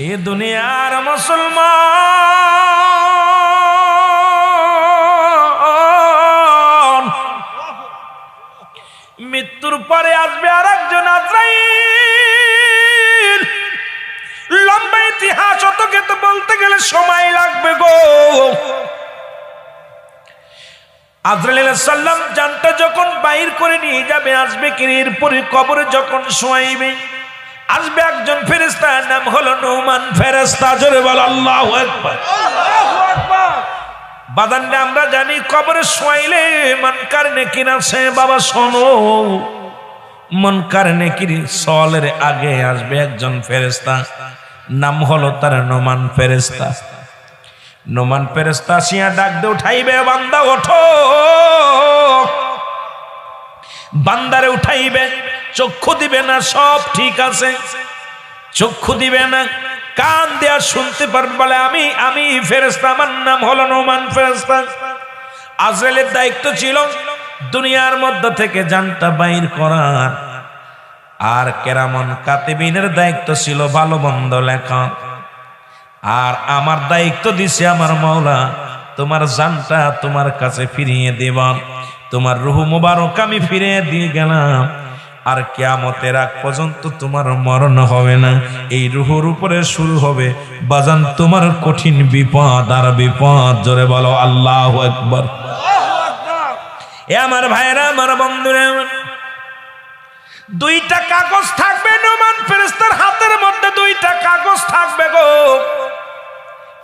এ দুনিয়ার মুসলমান, মৃত্যুর পরে আসবে আর একজন আজরাইল। লম্বা ইতিহাস, অতকে তো বলতে গেলে সময় লাগবে গো। আজরাইল আলাইহিস সালাম জানটা যখন বাইর করে নিয়ে যাবে, আসবে কি এরপরে কবরে যখন শোয়াইবে, আসবে একজন ফেরেশতা, নাম হলো নুমান ফেরেশতা। জোরে বল আল্লাহু আকবার। বাদানটা আমরা জানি কবরে শোয়াইলে মনকার নেকির আছে। বাবা শোনো, মনকার নেকির সওয়ালের আগে আসবে একজন ফেরেশতা, নাম হলো তার নুমান ফেরেশতা। নুমান ফেরেশতা আসিয়া ডাক দিয়ে উঠাইবে, বান্দা ওঠো। বান্দারে উঠাইবে, চক্ষু দিবে না, সব ঠিক আছে, চক্ষু দিবে না, কান দেয়া শুনতে পারবে, বলে আমি ফেরেশতা, আমার নাম হলো নুমান ফেরেশতা। আজরাইলের দায়িত্ব ছিল দুনিয়ার মধ্যে থেকে জানটা বাইর করার, আর কেরামন কাতিবিনের দায়িত্ব ছিল ভালো মন্দ লেখা। আর আমার দায়িত্ব দিছে আমার মাওলা, তোমার জানটা তোমার কাছে ফিরিয়ে দেব, তোমার রূহ মুবারক আমি ফিরিয়ে দিয়ে গেলাম। আর কিয়ামতের আগ পর্যন্ত তোমার মরণ হবে না। এই রূহের উপরে শুরু হবে বাজান তোমার কঠিন বিপদ আর বিপদ। জোরে বলো আল্লাহু আকবার। এ আমার ভাইরা, আমার বন্ধুরা, দুইটা কাগজ থাকবে নুমান ফেরেশতার হাতের মধ্যে, দুইটা কাগজ থাকবে গো।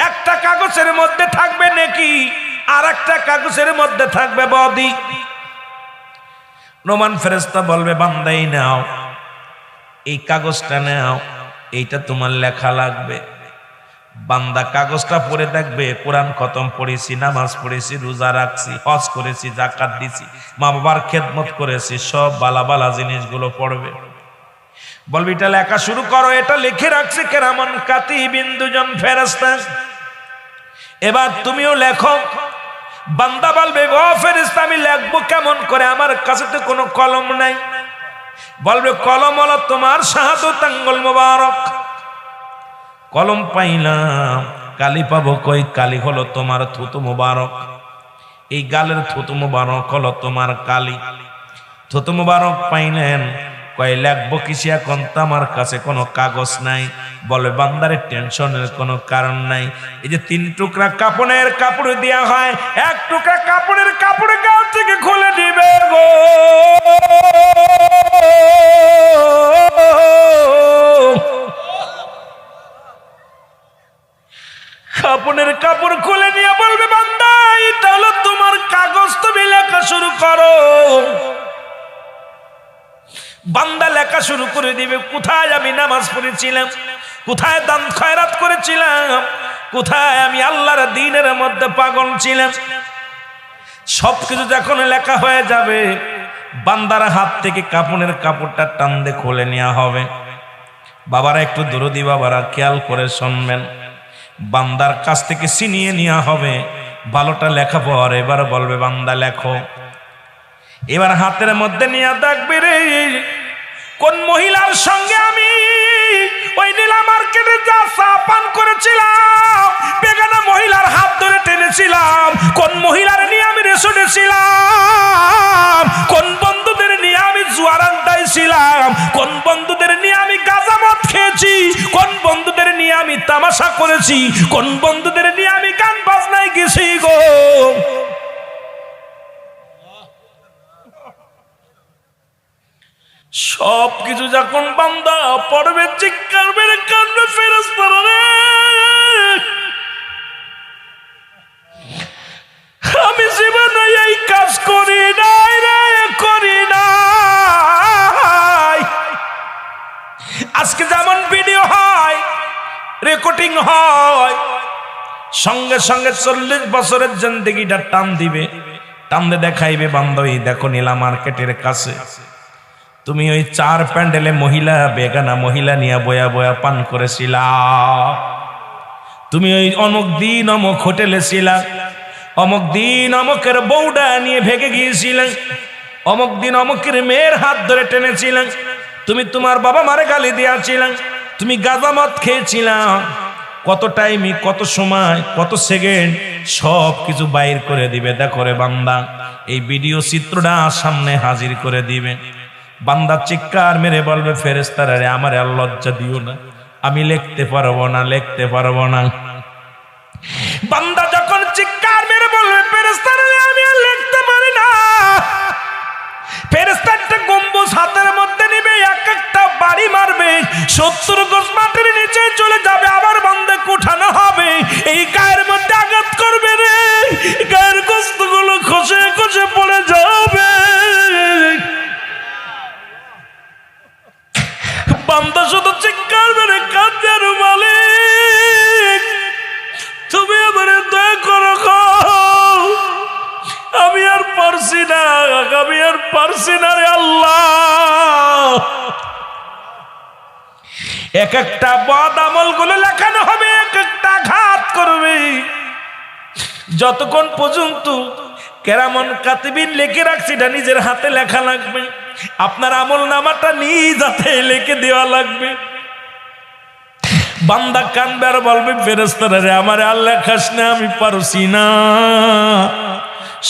একটা কাগজের মধ্যে থাকবে নেকি, আর একটা কাগজের মধ্যে থাকবে বদি। নুমান ফেরেশতা বলবে, বান্দাই নাও, এই কাগজটা নাও, এইটা তোমার লেখা লাগবে। বান্দা কাগজটা পড়ে দেখবে, কোরআন খতম পড়েছি, নামাজ পড়েছি, রোজা রাখছি, হজ করেছি, যাকাত দিছি, মা বাবার খেদমত করেছি, সব বালা বালা জিনিসগুলো পড়বে। বলবি এটা লেখা শুরু করো। এটা লিখে রাখছে কেরামান কাতিবিন, দুজন ফেরেশতা। এবার তুমিও লেখো। বান্দা বলবে, ও ফেরেশতা আমি লিখবো কেমন করে, আমার কাছে তো কোনো কলম নাই। বলবে, কলম হলো তোমার শাহাদাত আঙ্গুল মোবারক। কলম পাইলাম, কালি পাবো কই? কালি হলো তোমার থুতু মোবারক। এই গালের থুতু মোবারক হলো তোমার কালি। থুতু মোবারক পাইলেন, কয় লিখবো কিসে, এখন তো আমার কাছে কোনো কাগজ নাই। বলে, বান্দারে টেনশনের কোনো কারণ নাই। এই যে 3 টুকরা কাপড়ের কাপড় দেয়া হয়, 1 টুকরা কাপড়ের কাপড় গা থেকে খুলে দিবে গো। কাপড়ের কাপড় খুলে নিয়ে বলবে, বান্দা এটা হলো তোমার কাগজ, তুমি লেখা শুরু করো। বান্দা লেখা শুরু করে দিবে, কোথায় আমি নামাজ পড়েছিলাম, কোথায় দান খয়রাত করেছিলাম, কোথায় আমি আল্লাহর দ্বীনের মধ্যে পাগল ছিলাম। সবকিছু যখন লেখা হয়ে যাবে, বান্দার হাত থেকে কাপড়ের কাপড়টা টান দিয়ে খুলে নেওয়া হবে। বাবারা একটু দরদি, বাবারা খেয়াল করে শুনবেন। বান্দার কাছ থেকে ছিনিয়ে নেওয়া হবে ভালোটা লেখা পর। এবার বলবে, বান্দা লেখো। এবার হাতের মধ্যে নিয়ে দেখবে রে, কোন মহিলার সঙ্গে আমি ওই নীলা মার্কেটে যা চা পান করেছিলাম, বেগানা মহিলার হাত ধরে টেনেছিলাম, কোন মহিলার নিয়ে আমি রেস্টুরেন্টে ছিলাম, কোন বন্ধুদের নিয়ে আমি জুয়ার আড্ডায় ছিলাম, কোন বন্ধুদের নিয়ে আমি গাঁজা মদ খেয়েছি, কোন বন্ধুদের নিয়ে আমি তামাশা করেছি, কোন বন্ধুদের নিয়ে আমি গান বাজনায় গেছি গো। সব কিছু যখন বান্দা পড়বে, চিৎকার মেরে কাঁদবে, ফেরেশতারা রে আমি জীবনে এই কাজ করি নাই রে, করি নাই। আজকে যেমন ভিডিও হয়, রেকর্ডিং হয়, সঙ্গে সঙ্গে 40 বছরের জিন্দেগিটা টান দিবে, টানতে দেখাইবে, বান্ধবী দেখো নীলা মার্কেটের কাছে তুমি ওই 4 প্যান্ডেলে মহিলা, বেগানা মহিলা নিয়ে বয়া বয়া পান করেছিলা, তুমি ওই অমুক দিন অমুক হোটেলে ছিলা, অমুক দিন অমুকের বউডা নিয়ে ভেগে গিয়েছিলেন, অমুক দিন অমুকের মেয়ের হাত ধরে টেনেছিলেন, তুমি তোমার বাবা মারে গালি দিয়েছিলেন, তুমি গাঁজা মদ খেয়েছিলাম, কত টাইমে, কত সময়, কত সেকেন্ড, সব কিছু বাইর করে দিবে। দেখো রে বান্দা, এই ভিডিও চিত্রটা সামনে হাজির করে দিবে। বান্দা চিৎকার মেরে বলবে, ফেরেশতারা রে আমার আর লজ্জা দিও না, আমি লিখতে পারবো না, লিখতে পারবো না। বান্দা যখন চিৎকার মেরে বলবে, ফেরেশতারা রে আমি আর লিখতে পারি না, ফেরেশতাটা গম্বুজ হাতের মধ্যে নিবে, এক একটা বাড়ি মারবে, 70 গজ মাটির নিচে চলে যাবে, আবার বান্দাকে উঠানো হবে, এই গায়ের মধ্যে আঘাত করবে রে, গায়ের গোশতগুলো খসে খসে পড়ে যাবে। বান্দা শুধু চিৎকার মেরে কাঁদবে আর মালিক তুমি আমারে দয়া করো গো, আমি আর পারছি না, আমি আর পারছি না রে আল্লাহ। এক একটা বদ আমল গুলো লেখানো হবে, এক একটা আঘাত করবে, যতক্ষণ পর্যন্ত কেরামন কাতিবিন লিখে রাখছি এটা নিজের হাতে লেখা লাগবে, আপনার আমল নামাটা নিজ হাতে লিখে দেওয়া লাগবে। বান্দা কানবে আর বলবে, ফেরেশতারা রে আমার আর লেখাস না, আমি পারছি না।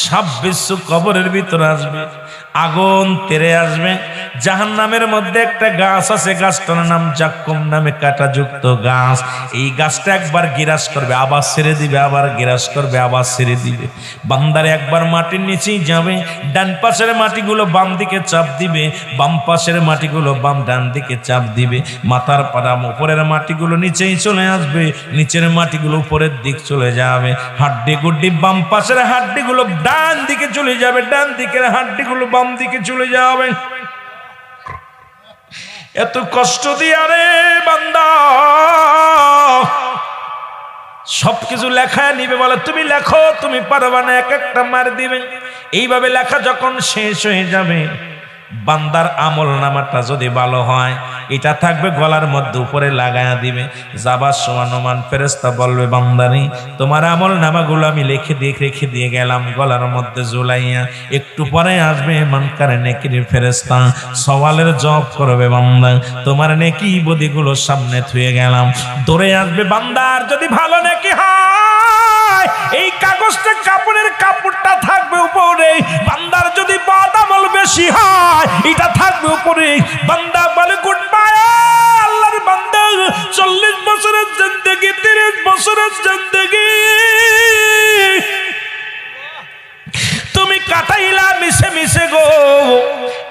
সাপ বিচ্ছু কবরের ভিতরে আসবে, আগুন তেরে আসবে, জাহান্নামের মধ্যে একটা গাছ আছে, গাছটার নাম জাক্কুম নামে কাঁটাযুক্ত গাছ। এই গাছটা একবার গিরাস করবে, আবার ছেড়ে দিবে, আবার গিরাস করবে, আবার ছেড়ে দিবে। বান্দারে একবার মাটির নিচেই যাবে, ডান পাশের মাটিগুলো বাম দিকে চাপ দিবে, বাম পাশের মাটিগুলো ডান দিকে চাপ দিবে, মাথার পাড়া উপরের মাটিগুলো নিচেই চলে আসবে, নিচের মাটিগুলো উপরের দিক চলে যাবে, হাড্ডি গুড্ডি বাম পাশের হাড্ডিগুলো ডান দিকে চলে যাবে, ডান দিকের হাড্ডিগুলো বাম দিকে চলে যাবে। এত কষ্ট দিয়া রে বান্দা সবকিছু লেখায় নিবে, বলে তুমি লেখো, তুমি পারবা না, এক একটা মার দিবে। এইভাবে লেখা যখন শেষ হয়ে যাবে, বান্দার আমল নামাটা যদি ভালো হয়, এটা থাকবে গলার মধ্যে, উপরে লাগায়া দিবে। যাবার সময় নোমান ফেরেশতা বলবে, বান্দানি তোমার আমল নামাগুলো আমি রেখে দিয়ে গেলাম গলার মধ্যে ঝুলাইয়া। একটু পরে আসবে মানকারে নেকির ফেরেশতা, সওয়ালের জবাব করবে, বান্দা তোমার নেকি বদিগুলো সামনে থুয়ে গেলাম। দৌড়ে আসবে, বান্দার যদি ভালো নেকি হয়, এই কাগজটা কাপড়ের কাপড়টা থাকবে উপরে, বান্দার যদি বদ আমল বেশি হয়, এটা থাকবে উপরে। বান্দা বলে, গুড বাই আল্লাহর বান্দা, 40 বছরের জিন্দেগি, 30 বছরের জিন্দেগি তুমি কাটাইলা মিশে মিশে গো,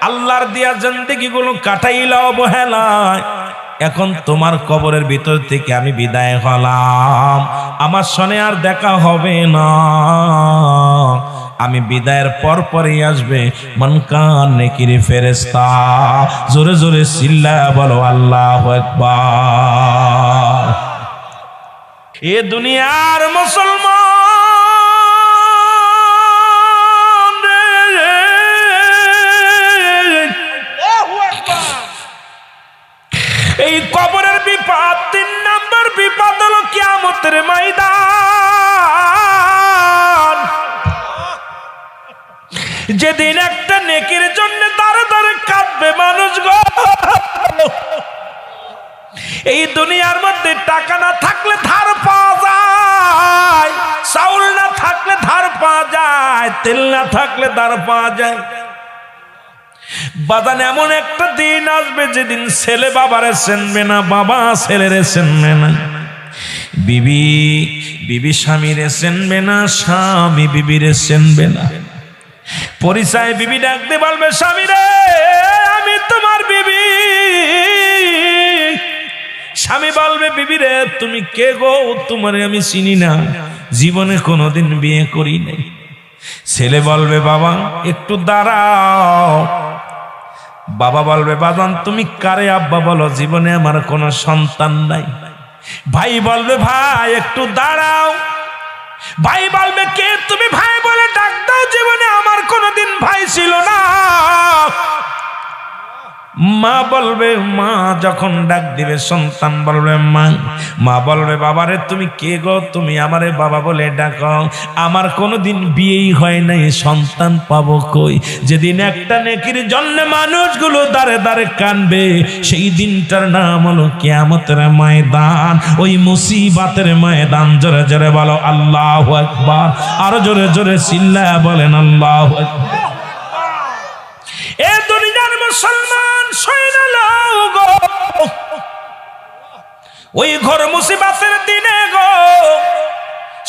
আল্লাহর দিয়া জিন্দেগি গুলো কাটাইলা অবহেলায়। এখন তোমার কবরের ভিতর থেকে আমি বিদায় হলাম, আমার সনে আর দেখা হবে না। আমি বিদায়ের পর পরই আসবে মানকান নেকির ফেরেশতা। জোরে জোরে চিল্লা বলো আল্লাহু আকবার। এ দুনিয়ার মুসলমান রে, এই কবরের বিপদ, 3 নম্বর বিপদ হলো কিয়ামতের ময়দান। যেদিন একটা নেকির জন্য দাঁড়ে দাঁড়ে কাঁদবে মানুষ গো। এই দুনিয়ার মধ্যে টাকা না থাকলে ধার পাওয়া যায়, চাউল না থাকলে ধার পাওয়া যায়, তেল না থাকলে ধার পাওয়া যায়। বাদান এমন একটা দিন আসবে যেদিন ছেলে বাবারে চেনবে না, বাবা ছেলেরে চেনবে না, বিবি স্বামীরে চেনবে না, স্বামী বিবিরে চেনবে না। পরিচয় বিবি ডাকতে বলবে, স্বামী রে আমি তোমার বিবি। স্বামী বলবে, বিবি রে তুমি কে গো, তোমারে আমি চিনি না, জীবনে কোনোদিন বিয়ে করি নাই। ছেলে বলবে, বাবা একটু দাঁড়াও। বাবা বলবে, বাজান তুমি কারে আব্বা বলো, জীবনে আমার কোনো সন্তান নাই। ভাই বলবে, ভাই একটু দাঁড়াও। ভাই বলবে, কে তুমি ভাই বলে ডাক দাও, জীবনে আমার কোনোদিন ভাই ছিল না। মা বলবে, মা যখন ডাক দিবে, সন্তান বলবে, মা মা বলবে বাবারে তুমি কে গো, তুমি আমারে বাবা বলে ডাকো, আমার কোনোদিন বিয়েই হয় নাই, সন্তান পাবো কই? যেদিন একটা নেকির জন্য মানুষগুলো দাঁড়ে দাঁড়ে কানবে, সেই দিনটার নাম হলো কিয়ামতের ময়দান। ওই মুসিবতের ময়দান। জোরে জোরে বলো আল্লাহু আকবার, আরো জোরে জোরে চিল্লায়া বলেন আল্লাহু আকবার। এ দুনিয়ার মুসলমান শোনো লও গো, ওই ঘর মুসিবতের দিনে গো,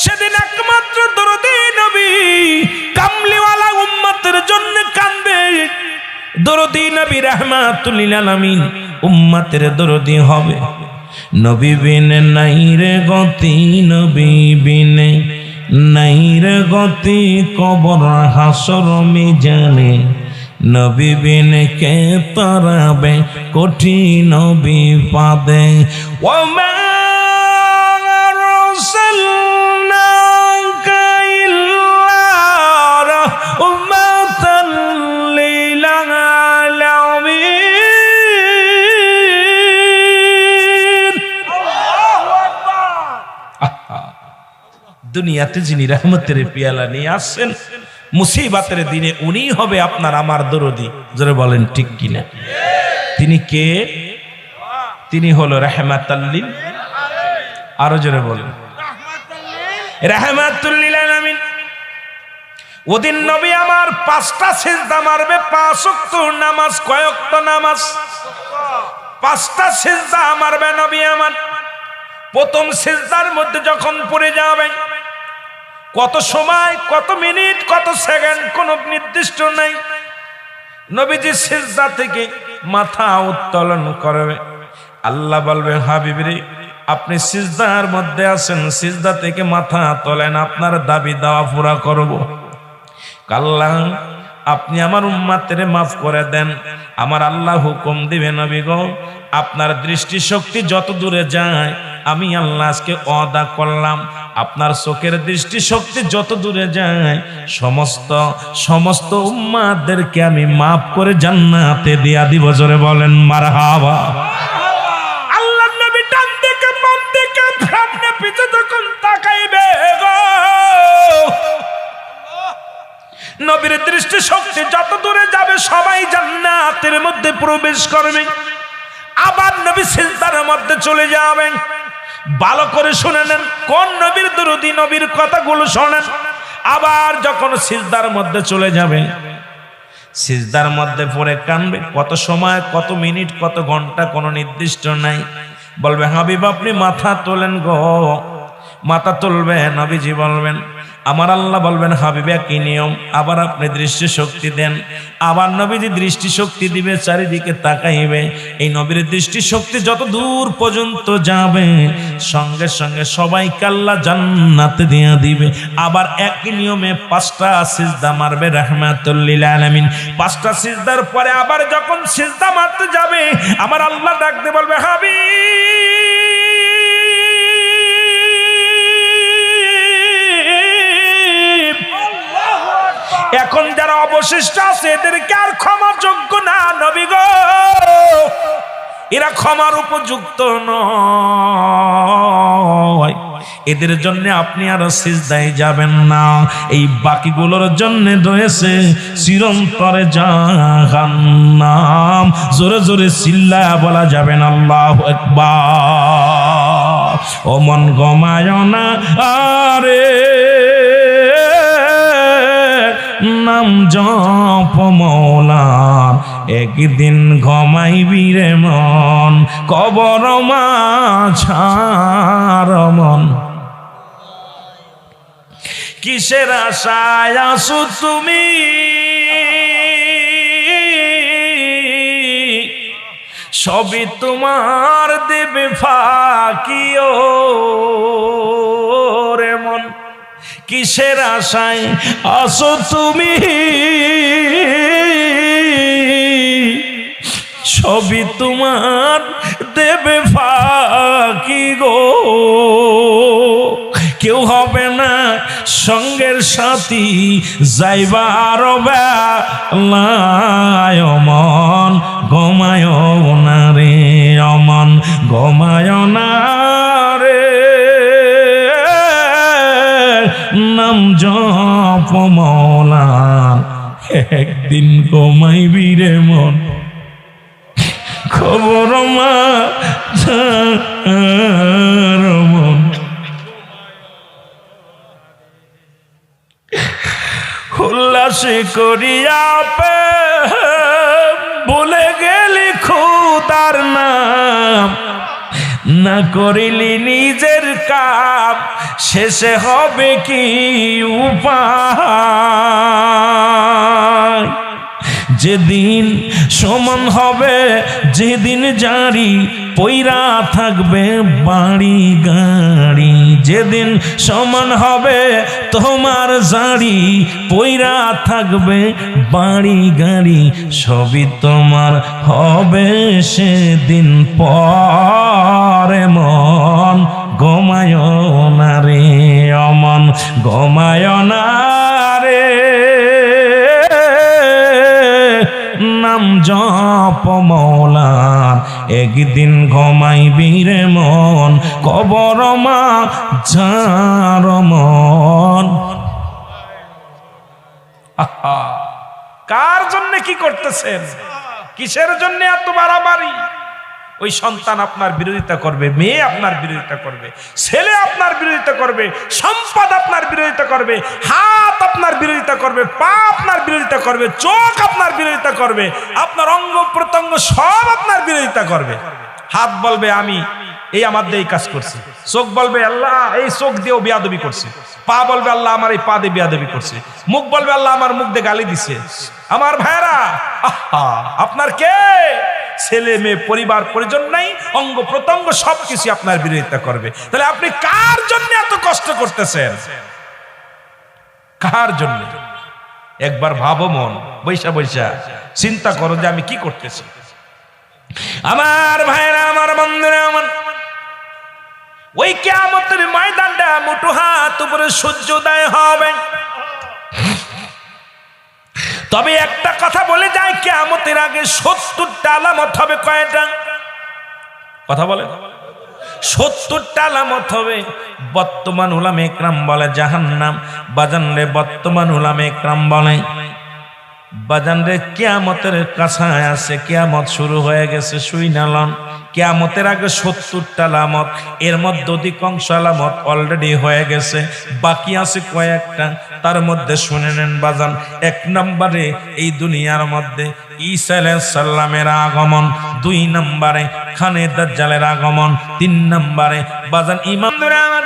সেদিন একমাত্র দরদী নবী কামলিওয়ালা উম্মতের জন্য কাঁদবে। দরদী নবী রাহমাতুল লিল আলামিন উম্মতের দরদী হবে। নবী বিনে নাই রে গতি, নবী বিনে নাই রে গতি, কবর হাসর মিজানে, নবী বিনে কে তারাবে কঠিন বিপদে। ওমা আরসালনাকা ইল্লা রাহমাতাল লিল আলামিন। আল্লাহু আকবার। দুনিয়াতে যিনি রহমতের পেয়ালা নিয়ে আসছেন, মুসিবতের দিনে উনি হবে আপনার আমার দরদি। জোরে বলেন ঠিক কিনা? তিনি কে? তিনি হলো রাহমাতাল লিল, আরো জোরে বলেন রাহমাতুল লিল আলামিন। ওদিন নবী আমার 5টা সিজদা মারবে, 5 ওয়াক্ত নামাজ। কয় ওয়াক্ত নামাজ? 5টা সিজদা মারবে নবী আমার। প্রথম সিজদার মধ্যে যখন পড়ে যাবেন, কত সময়, কত মিনিট, কত সেকেন্ড কোনো নির্দিষ্ট নাই। নবীজি সিজদা থেকে মাথা উত্তোলন করবে। আল্লাহ বলবে হাবিবরে আপনি সিজদার মধ্যে আছেন, সিজদা থেকে মাথা তোলেন, আপনার দাবি দাওয়া পুরা করব। আল্লাহ আপনি আমার উম্মতের মাফ করে দেন। আমার আল্লাহ হুকুম দিবে নবী গো, আপনার দৃষ্টিশক্তি যত দূরে যায়, আমি আল্লাহ আজকে ওয়াদা করলাম, আপনার চোখের দৃষ্টিশক্তি যত দূরে যায়, সমস্ত উম্মতদেরকে আমি মাফ করে জান্নাতে দিয়া দিব। জোরে বলেন মারহাবা। আল্লাহ নবী ডান দিকে বাম দিকে সামনে পিছে যখন তাকাইবে গো, নবীর দৃষ্টিশক্তি যত দূরে যাবে সবাই জান্নাতের মধ্যে প্রবেশ করবে। আবার নবী সিজদার মধ্যে চলে যাবেন। ভালো করে শুনে নেন, কোন নবীর দরদি, নবীর কথাগুলো শোনেন। আবার যখন সিজদার মধ্যে চলে যাবে, সিজদার মধ্যে পড়ে কানবে। কত সময়, কত মিনিট, কত ঘন্টা কোনো নির্দিষ্ট নাই। বলবে হাবিব আপনি মাথা তোলেন গো, মাথা তুলবে। নবীজি বলবেন, আমার আল্লাহ বলবেন হাবিব একই নিয়ম, আবার আপনি দৃষ্টি শক্তি দেন। আবার নবীজি দৃষ্টি শক্তি দিবে, চারিদিকে তাকাইবে। এই নবীর দৃষ্টি শক্তি যত দূর পর্যন্ত যাবে, সঙ্গে সঙ্গে সবাইকে আল্লাহ জান্নাতে দিয়ে দিবে। আবার একই নিয়মে 5টা সিজদা মারবে রাহমাতুল লিল আলামিন। 5টা সিজদার পরে আবার যখন সিজদা মারতে যাবে, আমার আল্লাহ ডাকতে বলবে হাবিব এখন যারা অবশিষ্ট আছে এদেরকে আর ক্ষমার যোগ্য না নবী গো, এরা ক্ষমার উপযুক্ত নয়, এদের জন্য আপনি আর সিজদায় যাবেন না। এই বাকিগুলোর জন্য রয়েছে চিরন্তরে জাহান্নাম। জোরে জোরে চিল্লায়া বলা যাবেন আল্লাহু আকবার। ও মন গমায় না আরে, নাম জপ মৌলার, একদিন ঘমাইবি রে মন, কবর মাঝার মন। কিসের আশায় আসো তুমি, সবই তোমার দেবে ফাঁকি ও রে মন। কিসের আশায় আসো তুমি, সবই তোমার দেবে ফাঁকি গো। কেউ হবে না সঙ্গের সাথী, যাইবার বেলায় অমন ঘুমায় না রে, অমন ঘুমায় না জপ মওলার, একদিন ঘুমাইবি রে মন খবর মাঝার মন। উল্লাসে করিয়া ভুলে গেলি খোদার নাম, না করিলি নিজের কাম, শেষে হবে কি উপায়? যেদিন সমান হবে, যেদিন জারি পইরা থাকবে বাড়ি গাড়ি, যেদিন সমান হবে তোমার জারি পইরা থাকবে বাড়ি গাড়ি, সবই তোমার হবে সেদিন পরে। মন ঘুমায় না রে অমন, ঘুমায় না রে, নাম জপ মওলার, একদিন ঘুমাইবি রে মন কবর মাঝার মন। কার জন্য কি করতেছেন? কিসের জন্য এত বাড়াবাড়ি? ওই সন্তান আপনার বিরোধিতা করবে, মেয়ে আপনার বিরোধিতা করবে, ছেলে আপনার বিরোধিতা করবে, সম্পদ আপনার বিরোধিতা করবে, হাত আপনার বিরোধিতা করবে, পা আপনার বিরোধিতা করবে, চোখ আপনার বিরোধিতা করবে, আপনার অঙ্গ প্রত্যঙ্গ সব আপনার বিরোধিতা করবে। হাত বলবে আমি এই আমার দিয়ে এই কাজ করছি, চোখ বলবে আল্লাহ এই চোখ দিয়েও বিয়াদবি করছে, পা বলবে আল্লাহ আমার এই পা দিয়ে বিয়াদবি করছে, মুখ বলবে আল্লাহ আমার মুখ দিয়ে গালি দিছে। আমার ভাইরা, আপনার কে? ছেলে মেয়ে পরিবার পরিজন নাই, অঙ্গ প্রত্যঙ্গ সবকিছু আপনার বিরোধিতা করবে। তাহলে আপনি কার জন্য এত কষ্ট করতেছেন? কার জন্য? একবার ভাবো, মন বৈশা বৈশা চিন্তা করো যে আমি কি করতেছি। আমার ভাইরা, আমার বন্ধুরা, আমার ওই কিয়ামতের ময়দানটা মুঠো হাত উপরে সূর্যোদয় হবে। তবে একটা কথা বলে যায়, কিয়ামতের আগে 70টা আলামত হবে। কয়টা কথা বলে? 70টা আলামত হবে। বর্তমান উলামা ইকরাম বলে জাহান্নাম, বাজান রে বর্তমান উলামা ইকরাম বলে বাজান রে কিয়ামতের কাছায় আছে, কিয়ামত শুরু হয়ে গেছে। শুইনালন কিয়ামতের আগে 70টা আলামত, এর মধ্যে অধিকাংশ আলামত অলরেডি হয়ে গেছে, বাকি আছে কয়েকটা। তার মধ্যে শুনে নেন বাজান। 1 নম্বরে এই দুনিয়ার মধ্যে ঈসা আলাইহিস সালামের আগমন, 2 নম্বরে খানে দাজ্জালের আগমন, 3 নম্বরে বাজান ইমামরা আমার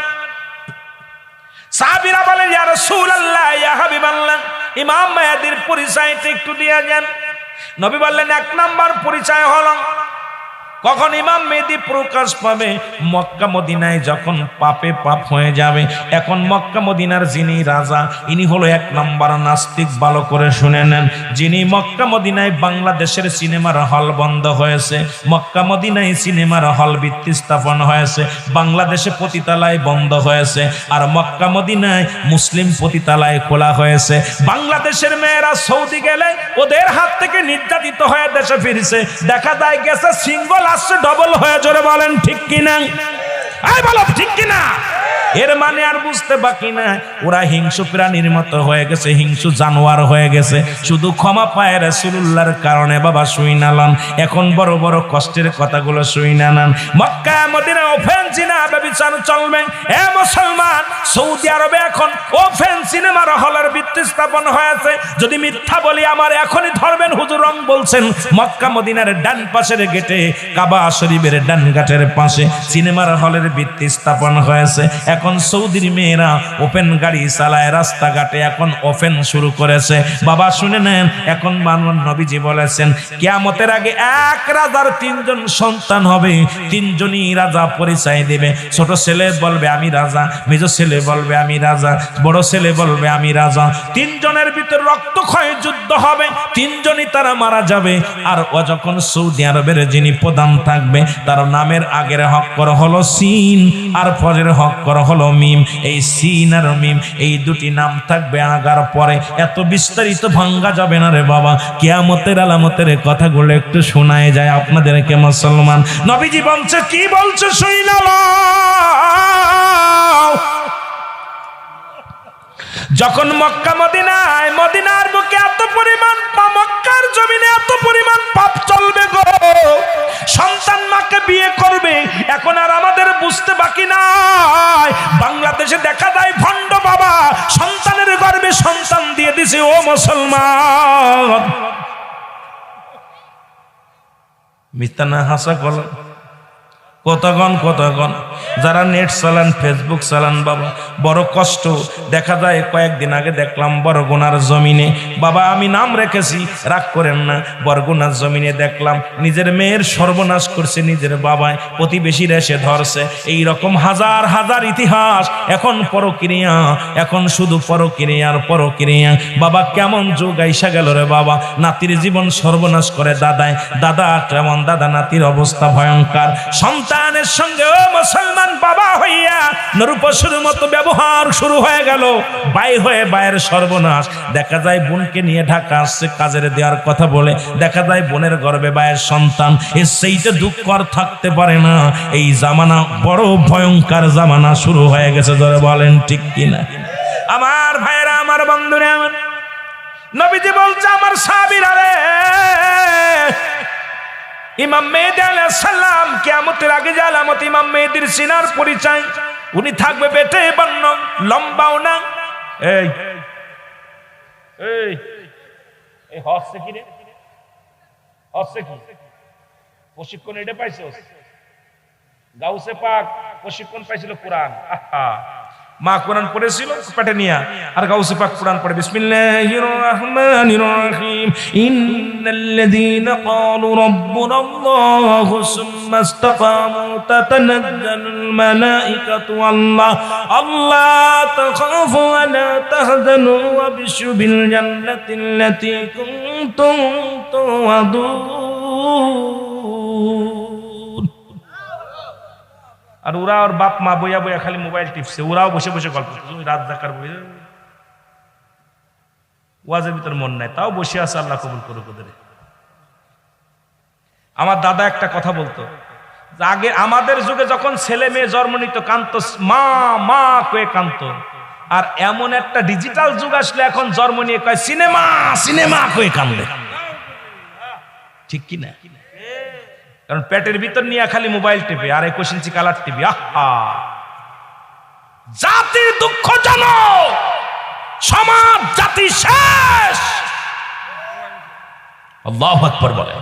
সাহাবীরা বলে ইয়া রাসূলুল্লাহ ইয়া হাবিবাল্লাহ ইমাম মাহদীর পরিচয়টা একটু দিয়ে যান। নবী বললেন 1 নম্বর পরিচয় হলো কখন ইমাম মেহেদী প্রকাশ পাবে? মক্কা মদিনায় যখন পাপে পাপ হয়ে যাবে। এখন মক্কা মদিনার যিনি রাজা, ইনি হলো 1 নম্বর নাস্তিক। ভালো করে শুনে নেন, যিনি মক্কা মদিনায় বাংলাদেশের সিনেমার হল বন্ধ হয়েছে, মক্কা মদিনায় সিনেমার হল ভিত্তি স্থাপন হয়েছে, বাংলাদেশে পতিতালয় বন্ধ হয়েছে, আর মক্কা মদিনায় মুসলিম পতিতালয় খোলা হয়েছে। বাংলাদেশের মেয়েরা সৌদি গেলে ওদের হাত থেকে নির্যাতিত হয়ে দেশে ফিরছে, দেখা যায় গেছে সিঙ্গল আসছে ডবল হয়ে। জোরে বলেন ঠিক কিনা? এই বলো ঠিক কিনা? এর মানে আর বুঝতে বাকি না, ওরা হিংস্র প্রাণীর মতো হয়ে গেছে, হিংস্র জানোয়ার হয়ে গেছে। শুধু ক্ষমা পায় রাসূলুল্লাহর কারণে। বাবা শুইনালান, এখন বড় বড় কষ্টের কথাগুলো শুইনালান। মক্কা মদিনা ওপেন জিনা ব্যভিচার চলবে। এ মুসলমান, সৌদি আরবে এখন ওপেন সিনেমার হলের ভিত্তি স্থাপন হয়েছে। যদি মিথ্যা বলি আমার এখনই ধরবেন, হুজুর রং বলছেন। মক্কা মদিনার ডান পাশের গেটে, কাবা শরীফের ডান ঘাটের পাশে সিনেমার হলের ভিত্তি স্থাপন হয়েছে। এখন সৌদির মেয়েরা ওপেন গাড়ি চালায়, রাস্তাঘাটে এখন ওপেন শুরু করেছে। বাবা শুনে নেন, এখন মানব নবীজি বলেছেন কিয়ামতের আগে 1 রাজার 3 জন সন্তান হবে, 3 জনই রাজা পরিচয় দেবে। ছোট ছেলে বলবে আমি রাজা, মেজ ছেলে বলবে আমি রাজা, বড় ছেলে বলবে আমি রাজা। 3 জনের ভিতর রক্তক্ষয় যুদ্ধ হবে, 3 জনই তারা মারা যাবে। আর ও যখন সৌদি আরবের যিনি প্রধান থাকবে, তার নামের আগের হক্কর হলো সিন, আর পরের হক্কর হলো মিম। এই সিন আর মিম, এই দুটি নাম থাকবে আগার পরে। এত বিস্তারিত ভাঙ্গা যাবে না রে বাবা। কিয়ামতের আলামতের কথাগুলো একটু শোনায় যায় আপনাদেরকে মুসলমান। নবীজি বলছে, কি বলছে শুইনা লও। যখন মক্কা মদিনায়, মদিনার বুকে এত পরিমাণ মক্কার জমিনে এত পরিমাণ পাপ চলবে গো, সন্তান মাকে বিয়ে করবে, এখন আর আমাদের বুঝতে বাকি নাই। বাংলাদেশে দেখা যায় ভণ্ড বাবা সন্তানের গর্ভে সন্তান দিয়ে দিছে। ও মুসলমান, মিথ্যা না হাসা কল কতক্ষণ যারা নেট চালান, ফেসবুক চালান বাবা, বড় কষ্ট। দেখা যায় কয়েকদিন আগে দেখলাম বরগুনার জমিনে, বাবা আমি নাম রেখেছি রাগ করেন না, বরগুনার জমিনে দেখলাম নিজের মেয়ের সর্বনাশ করছে নিজের বাবায়, প্রতিবেশীরা এসে ধরছে। এই রকম হাজার হাজার ইতিহাস। এখন পরক্রিয়া, এখন শুধু পরক্রিয়া। বাবা কেমন যুগ আইসা গেল রে বাবা, নাতির জীবন সর্বনাশ করে দাদায়, দাদা কেমন দাদা নাতির অবস্থা ভয়ঙ্কর। সন্তানের সঙ্গে ও মুসলমান বাবা হইয়া নরপশুর মতো ব্যবহার শুরু হয়ে গেল, ভাই হয়ে ভাইয়ের সর্বনাশ। দেখা যায় বোনকে নিয়ে ঢাকা আসছে কাজের দেওয়ার কথা বলে, দেখা যায় বোনের গর্ভে ভাইয়ের সন্তান। সেইটা দুঃখ আর থাকতে পারে না। এই জামানা বড় ভয়ঙ্কর জামানা শুরু হয়ে গেছে, ধরে বলেন ঠিক কিনা? আমার ভাইয়েরা, আমার বন্ধুরা, আমার নবীজি বলছে আমার সাহাবীরা রে, ইমাম মেহেদী আলাইহিস সালাম কিয়ামতের আগে যে আলামত ইমাম মেহেদীর সিনার পরিচয়, উনি থাকবে বেটে বর্ণ, লম্বাও না। এই এই এই হচ্ছে কি রে, হচ্ছে কি প্রশিক্ষণ এটা পাইছস? গাউসে পাক প্রশিক্ষণ পাইছিল কোরআন। আহা, মা কোরআন পড়েছিল পেটে নিয়া, আর গাউসে পাক কোরআন পড়ে। বিসমিল্লাহির রহমানির রহিম। ইন্নাল্লাযীনা ক্বালু রাব্বুনাল্লাহু সুম্মা ইসতাকামু তাতানাজ্জালুল মালাঈকাতু আল্লা তাখাফু ওয়া লা তাহজানু ওয়া বিশরু বিল জান্নাতিল্লাতী কুনতুম তুআদুন। আর ওরা ওর বাপ মা বইয়া বইয়া খালি মোবাইল টিপছে, ওরাও বসে বসে গল্প করছে। রাত জাকার বই, ওয়াজের ভিতর মন নাই, তাও বসে আছে। আল্লাহ কবুল করুক ওদের। আমার দাদা একটা কথা বলতো, আগে আমাদের যুগে যখন ছেলে মেয়ে জন্ম নিত কান্ত, মা মা কয়ে কান্ত। আর এমন একটা ডিজিটাল যুগ আসলে এখন জন্ম নিয়ে কয় সিনেমা সিনেমা কয়ে কান্দে। ঠিক কিনা? কারণ পেটের ভিতর নিয়ে খালি মোবাইল টিপে আর 21 ইঞ্চি কালার টিভি। আহা, জাতির দুঃখ জানো, সমাজ জাতি শেষ। আল্লাহু আকবার বলে।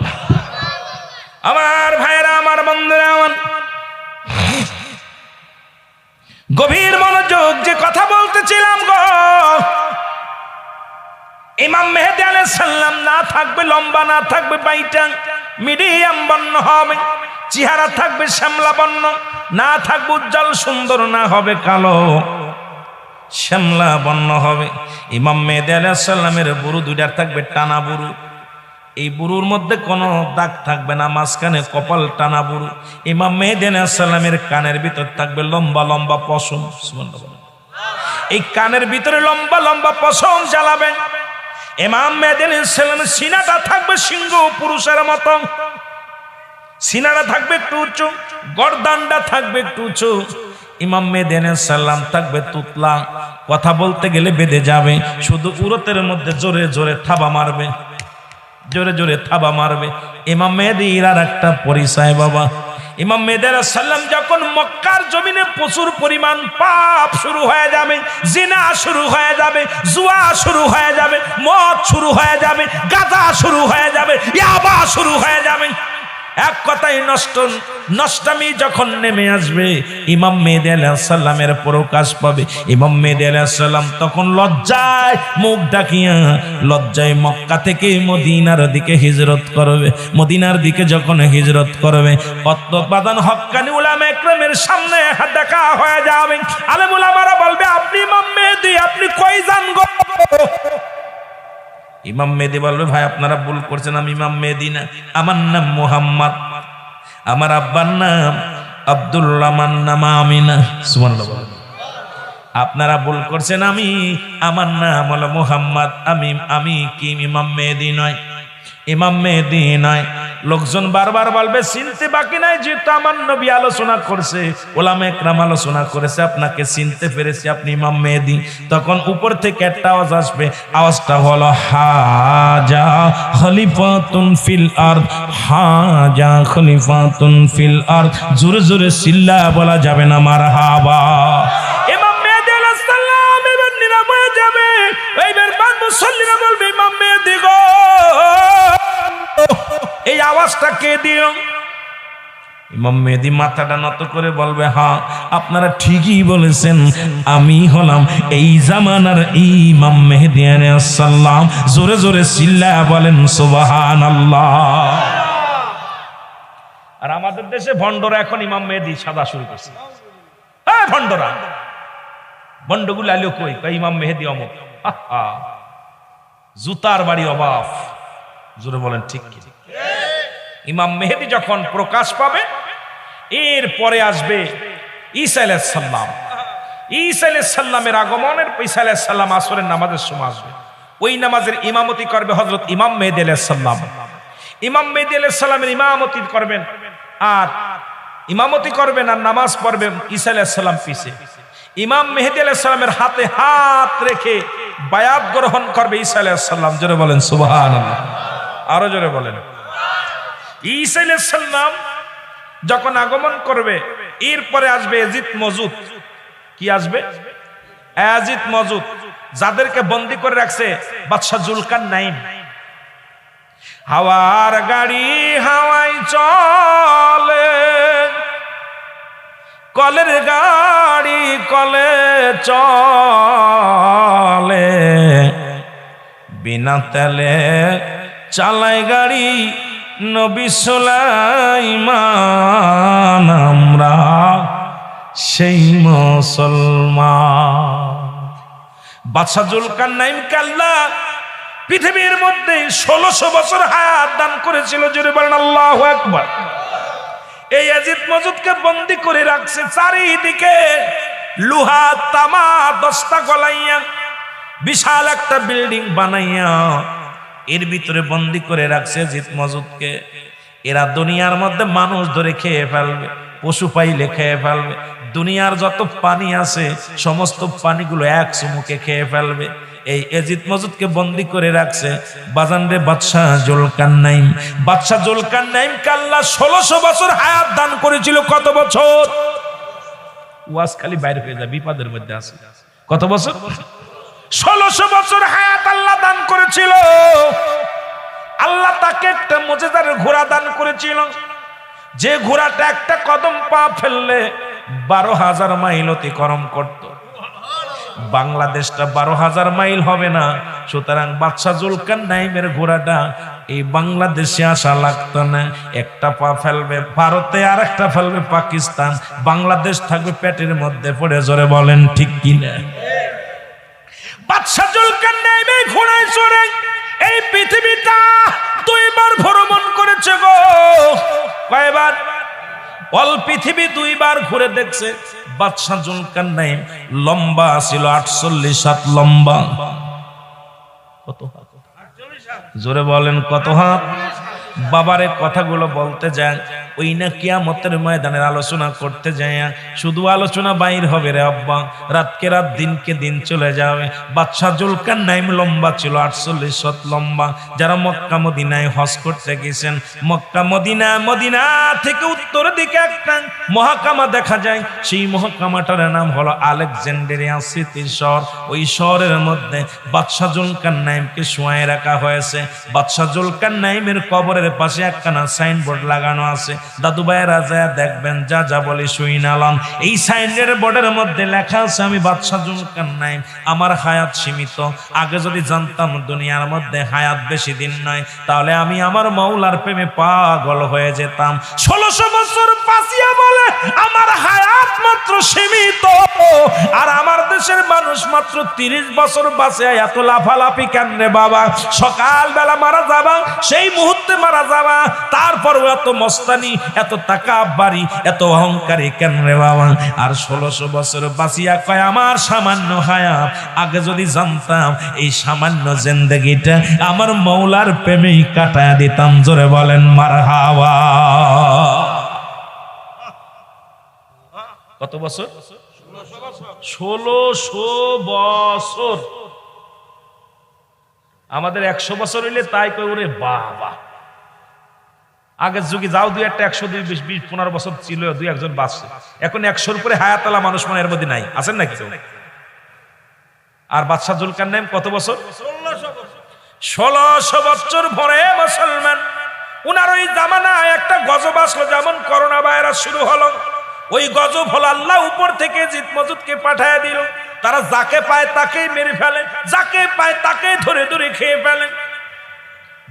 আমার ভাইরা, আমার বন্ধুরা, আমার গভীর মনোযোগ যে কথা বলতেছিলাম গো, ইমাম মেহেদী আলাইহিস সালাম না থাকবে লম্বা, না থাকবে বাইটা, মিডিয়াম বর্ণ হবে, চেহারা থাকবে শ্যামলা বর্ণ, না থাকবে উজ্জ্বল সুন্দর, না হবে কালো, শ্যামলা বর্ণ হবে। ইমাম মেহেদী আলাইহিস সালামের বুরু দুইটার থাকবে টানা বুরু। এই বুরুর মধ্যে কোনো দাগ থাকবে না, মাঝখানে কপাল টানা বুরু। ইমাম মেহেদী আলাইহিস সালামের কানের ভিতর থাকবে লম্বা লম্বা পশম। সুবহানাল্লাহ। এই কানের ভিতরে লম্বা লম্বা পশম জ্বালাবেন। ইমাম মেহেদী আলাইহিস সালামের সিনাটা থাকবে সিংহ পুরুষের মতো, সিনাটা থাকবে একটু উঁচু, গর্দানটা থাকবে একটু উঁচু। ইমাম মেহেদী আলাইহিস সালাম থাকবে তুতলা, কথা বলতে গেলে বেঁধে যাবে, শুধু উরতের মধ্যে জোরে জোরে থাবা মারবে, জোরে জোরে থাবা মারবে। ইমাম মেহেদীর আর একটা পরিচয় বাবা, ইমাম মেহেদী আলাইহিস সালাম যখন মক্কার জমিনে প্রচুর পরিমাণ পাপ শুরু হয়ে যাবে, জিনা শুরু হয়ে যাবে, জুয়া শুরু হয়ে যাবে, মদ শুরু হয়ে যাবে, গাঁজা শুরু হয়ে যাবে, ইয়াবা শুরু হয়ে যাবে, এক কথাই নষ্টামি যখন নেমে আসবে, ইমাম মেহেদী আলাইহিস সালামের প্রকাশ পাবে। ইমাম মেহেদী আলাইহিস সালাম তখন লজ্জায় মুখ ঢাকিয়া, লজ্জায় মক্কা থেকে মদিনার দিকে হিজরত করবে। মদিনার দিকে যখন হিজরত করবে, অত্যবাদান হক্কানি উলামা ইকরামের সামনে দেখা হয়ে যাবে। আলেম উলামারা বলবে, আপনি ইমাম মেহেদী, আপনি কই যান গো? ইমাম মেহেদী বলবে, ভাই আপনারা ভুল করছেন, আমি ইমাম মেহেদী না, আমার নাম মুহাম্মদ, আমার আব্বার নাম আব্দুল্লাহ, আমার নাম আমিনা। সুবহানাল্লাহ। আপনারা ভুল করছেন, আমার নাম হলো মুহাম্মদ, আমি কি ইমাম মেহেদী নয়? ইমাম মেহেদী নয়। লোকজন বারবার বলবে চিনতে বাকি নাই, যেহেতু আমার নবী আলোচনা করছে, ওলামা একরাম আলোচনা করেছে, আপনাকে চিনতে পেরেছি, আপনি ইমাম মেহেদী। তখন উপর থেকে একটা আওয়াজ আসবে, আওয়াজটা হলো হাজা খলিফাতুন ফিল আরদ, হাজা খলিফাতুন ফিল আরদ। জোরে জোরে চিল্লা বলা যাবে না মারহাবা। ইমাম মেহেদী আলাইহিস সালাম এবার নীরব হয়ে যাবে, এইবার মুসল্লিরা বলবে ইমাম মেহেদী গো, এই আওয়াজটা কে দিল? ইমাম মেহেদী মাথাটা নত করে বলবে, হ্যাঁ আপনারা ঠিকই বলেছেন, আমি হলাম এই জামানার ইমাম মেহেদী আলাইহিস সালাম। জোরে জোরে চিল্লায়া বলেন সুবহানাল্লাহ। আর আমাদের দেশে ভণ্ডরা এখন ইমাম মেহেদী সাদা শুরু করছে। হ্যাঁ ভণ্ডরা, ভণ্ডগুলো আলো কই, ইমাম মেহেদী অমুক। জুতার বাড়ি অভাব। জোরে বলেন ঠিক কি? ইমাম মেহেদী যখন প্রকাশ পাবে, এরপরে আসবে ঈসা আলাইহিস সালাম। ঈসা আলাইহিস সালামের আগমনের, ঈসা আলাইহিস সালাম আসরের নামাজের সময় আসবে। ওই নামাজের ইমামতি করবে হযরত ইমাম মেহেদী আলাইহিস সালাম। ইমাম মেহেদী আলাইহিস সালামের ইমামতি করবেন, আর ইমামতি করবেন আর নামাজ পড়বেন ঈসা আলাইহিস সালাম পিছে। ইমাম মেহেদী আলাইহিস সালামের হাতে হাত রেখে বায়াত গ্রহণ করবে ঈসা আলাইহিস সালাম। জোরে বলেন সুবহানাল্লাহ। আরো জোরে বলেন। ঈসা আলাইহিস সালাম যখন আগমন করবে, এরপরে আসবে ইয়াজিদ মওজুদ। কি আসবে? ইয়াজিদ মওজুদ, যাদেরকে বন্দী করে রাখছে বাদশা জুলকারনাইন। হাওয়ার গাড়ি হাওয়ায় চলে, কলের গাড়ি কলে চলে, বিনা তেলে চালায় গাড়ি নবী সুলাইমান, আমরা সেই মুসলমান। বাদশা জুলকারনাইনকে আল্লাহ পৃথিবীর মধ্যে 1600 বছর হায়াত দান করেছিল। জোরে বলেন আল্লাহু আকবার। এই ইয়াজিদ মওজুদকে বন্দী করে রাখছে, চারিদিকে লোহা তামা দস্তা গলাইয়া বিশাল একটা বিল্ডিং বানাইয়া এর ভিতরে বন্দী করে রাখছে ইয়াজিদ মওজুদকে। এরা দুনিয়ার মধ্যে মানুষ ধরে খেয়ে ফেলবে, পশু পাইলে খেয়ে ফেলবে, দুনিয়ার যত পানি আছে সমস্ত পানিগুলো এক চুমুকে খেয়ে ফেলবে। এই ইয়াজিদ মওজুদকে বন্দী করে রাখছে বাজানরে বাদশা জুলকারনাইন। বাদশা জুলকারনাইনকে আল্লাহ 1600 বছর হায়াত দান করেছিল। কত বছর? ওয়াজ খালি বাইরে হয়ে যায়, বিপদের মধ্যে আছে। কত বছর? 1600 বছর হায়াত আল্লাহ দান করেছিল। আল্লাহ তাকে একটা মুজিজার ঘোড়া দান করেছিল, যে ঘোড়াটা একটা কদম পা ফেললে 12,000 মাইল অতিক্রম করত। বাংলাদেশটা 12,000 মাইল হবে না, সুতরাং বাদশা জুলকারনাইনের ঘোড়াটা এই বাংলাদেশে আসা লাগতো না। একটা পা ফেলবে ভারতে, আর একটা ফেলবে পাকিস্তান, বাংলাদেশ থাকবে পেটের মধ্যে পড়ে। জোরে বলেন ঠিক কিনা? বাদশা জুলকারনাইন এই ঘোড়ায় চড়ে এই পৃথিবীটা 2 বার ভ্রমণ করেছে গো। কয়বার? অল পৃথিবী 2 বার ঘুরে দেখছে। বাদশা জুলকারনাইন লম্বা ছিল 48 হাত লম্বা। কত হাত? জোরে বলেন কত হাত? বাবারে কথাগুলো বলতে যায়, ওই না কিয়ামতের ময়দানের আলোচনা করতে যায়, শুধু আলোচনা বাইর হবে রে আব্বা, রাতকে রাত দিনকে দিন চলে যাবে। বাদশা জুলকারনাইন লম্বা ছিল 48 হাত লম্বা। যারা মক্কা মদিনায় হজ করতে গেছেন, মক্কা মদিনা থেকে উত্তর দিকে একটা মহাকামা দেখা যায়। সেই মহাকামাটার নাম হলো আলেকজান্দ্রিয়া সিটি শহর। ওই শহরের মধ্যে বাদশা জুলকারনাইনকে শোয়ায় রাখা হয়েছে। বাদশা জুলকারনাইনের কবরের পাশে একখানা সাইনবোর্ড লাগানো আছে। দাদু ভাইয়েরা যায় দেখবেন, যা যা বলি শুইনালাম। এই সাইনবোর্ডের মধ্যে লেখা আছে, আমি বাদশা জুলকারনাইন, আমার হায়াত সীমিত। আগে যদি জানতাম দুনিয়ার মধ্যে হায়াত বেশি দিন নয়, তাহলে আমি আমার মাওলার প্রেমে পাগল হয়ে যেতাম। 1600 বছর বাঁচিয়া বলে আমার হায়াত মাত্র সীমিত। আর আমার দেশের মানুষ মাত্র 30 বছর বাঁচে এত লাফালাফি কেন রে বাবা? সকালবেলা মারা যাবা, সেই মুহূর্তে মারা যাবা, তারপরও এত মস্তানি, এত টাকা বাড়ি, এত অহংকারী কেন রে বাবা? আর 1600 বছর বাঁচিয়া কয় আমার সামান্য হায়াত, আগে যদি জানতাম এই সামান্য জিন্দেগিটা আমার মৌলার প্রেমেই কাটায় দিতাম। জোরে বলেন মারহাবা। কত বছর? 1600 বছর। আমাদের 100 বছর হইলে তাই কই ওরে বাবা। আগের যুগে যাও দুই একটা 100, 20, 15 বছর ছিল, দুই একজন বাঁচছে। এখন 100-র উপরে হায়াতালা মানুষ মানে এর মধ্যে নাই, আছেন নাকি? আর বাদশাহ জুলকারনাইন কত বছর? 1600 বছর ভরে মুসলমান। উনার ওই জামানায় একটা গজব আসলো, যেমন করোনা ভাইরাস শুরু হলো। ওই গজব হলো আল্লাহ উপর থেকে জিত মজুদকে পাঠায় দিল। তারা যাকে পায় তাকেই মেরে ফেলে, যাকে পায় তাকে ধরে ধরে খেয়ে ফেলে।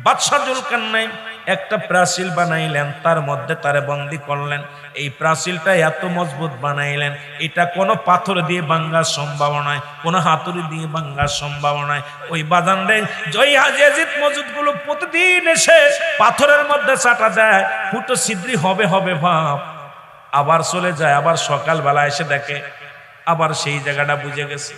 বাদশাহ জুলকারনাইন একটা প্রাচীর বানাইলেন, তার মধ্যে তারে বন্দী করলেন। এই প্রাচীরটা এত মজবুত বানাইলেন, এটা কোনো পাথর দিয়ে ভাঙার সম্ভাবনা নয়, কোনো হাতুড়ি দিয়ে ভাঙার সম্ভাবনা নয়। ওই বাজানদের জয় হাজিয়াজিত মজুদগুলো প্রতিদিন এসে পাথরের মধ্যে চাটা দেয়, ফুটো ছিদ্রি হবে হবে ভাব, আবার চলে যায়। আবার সকালবেলা এসে দেখে আবার সেই জায়গাটা বুঝে গেছে।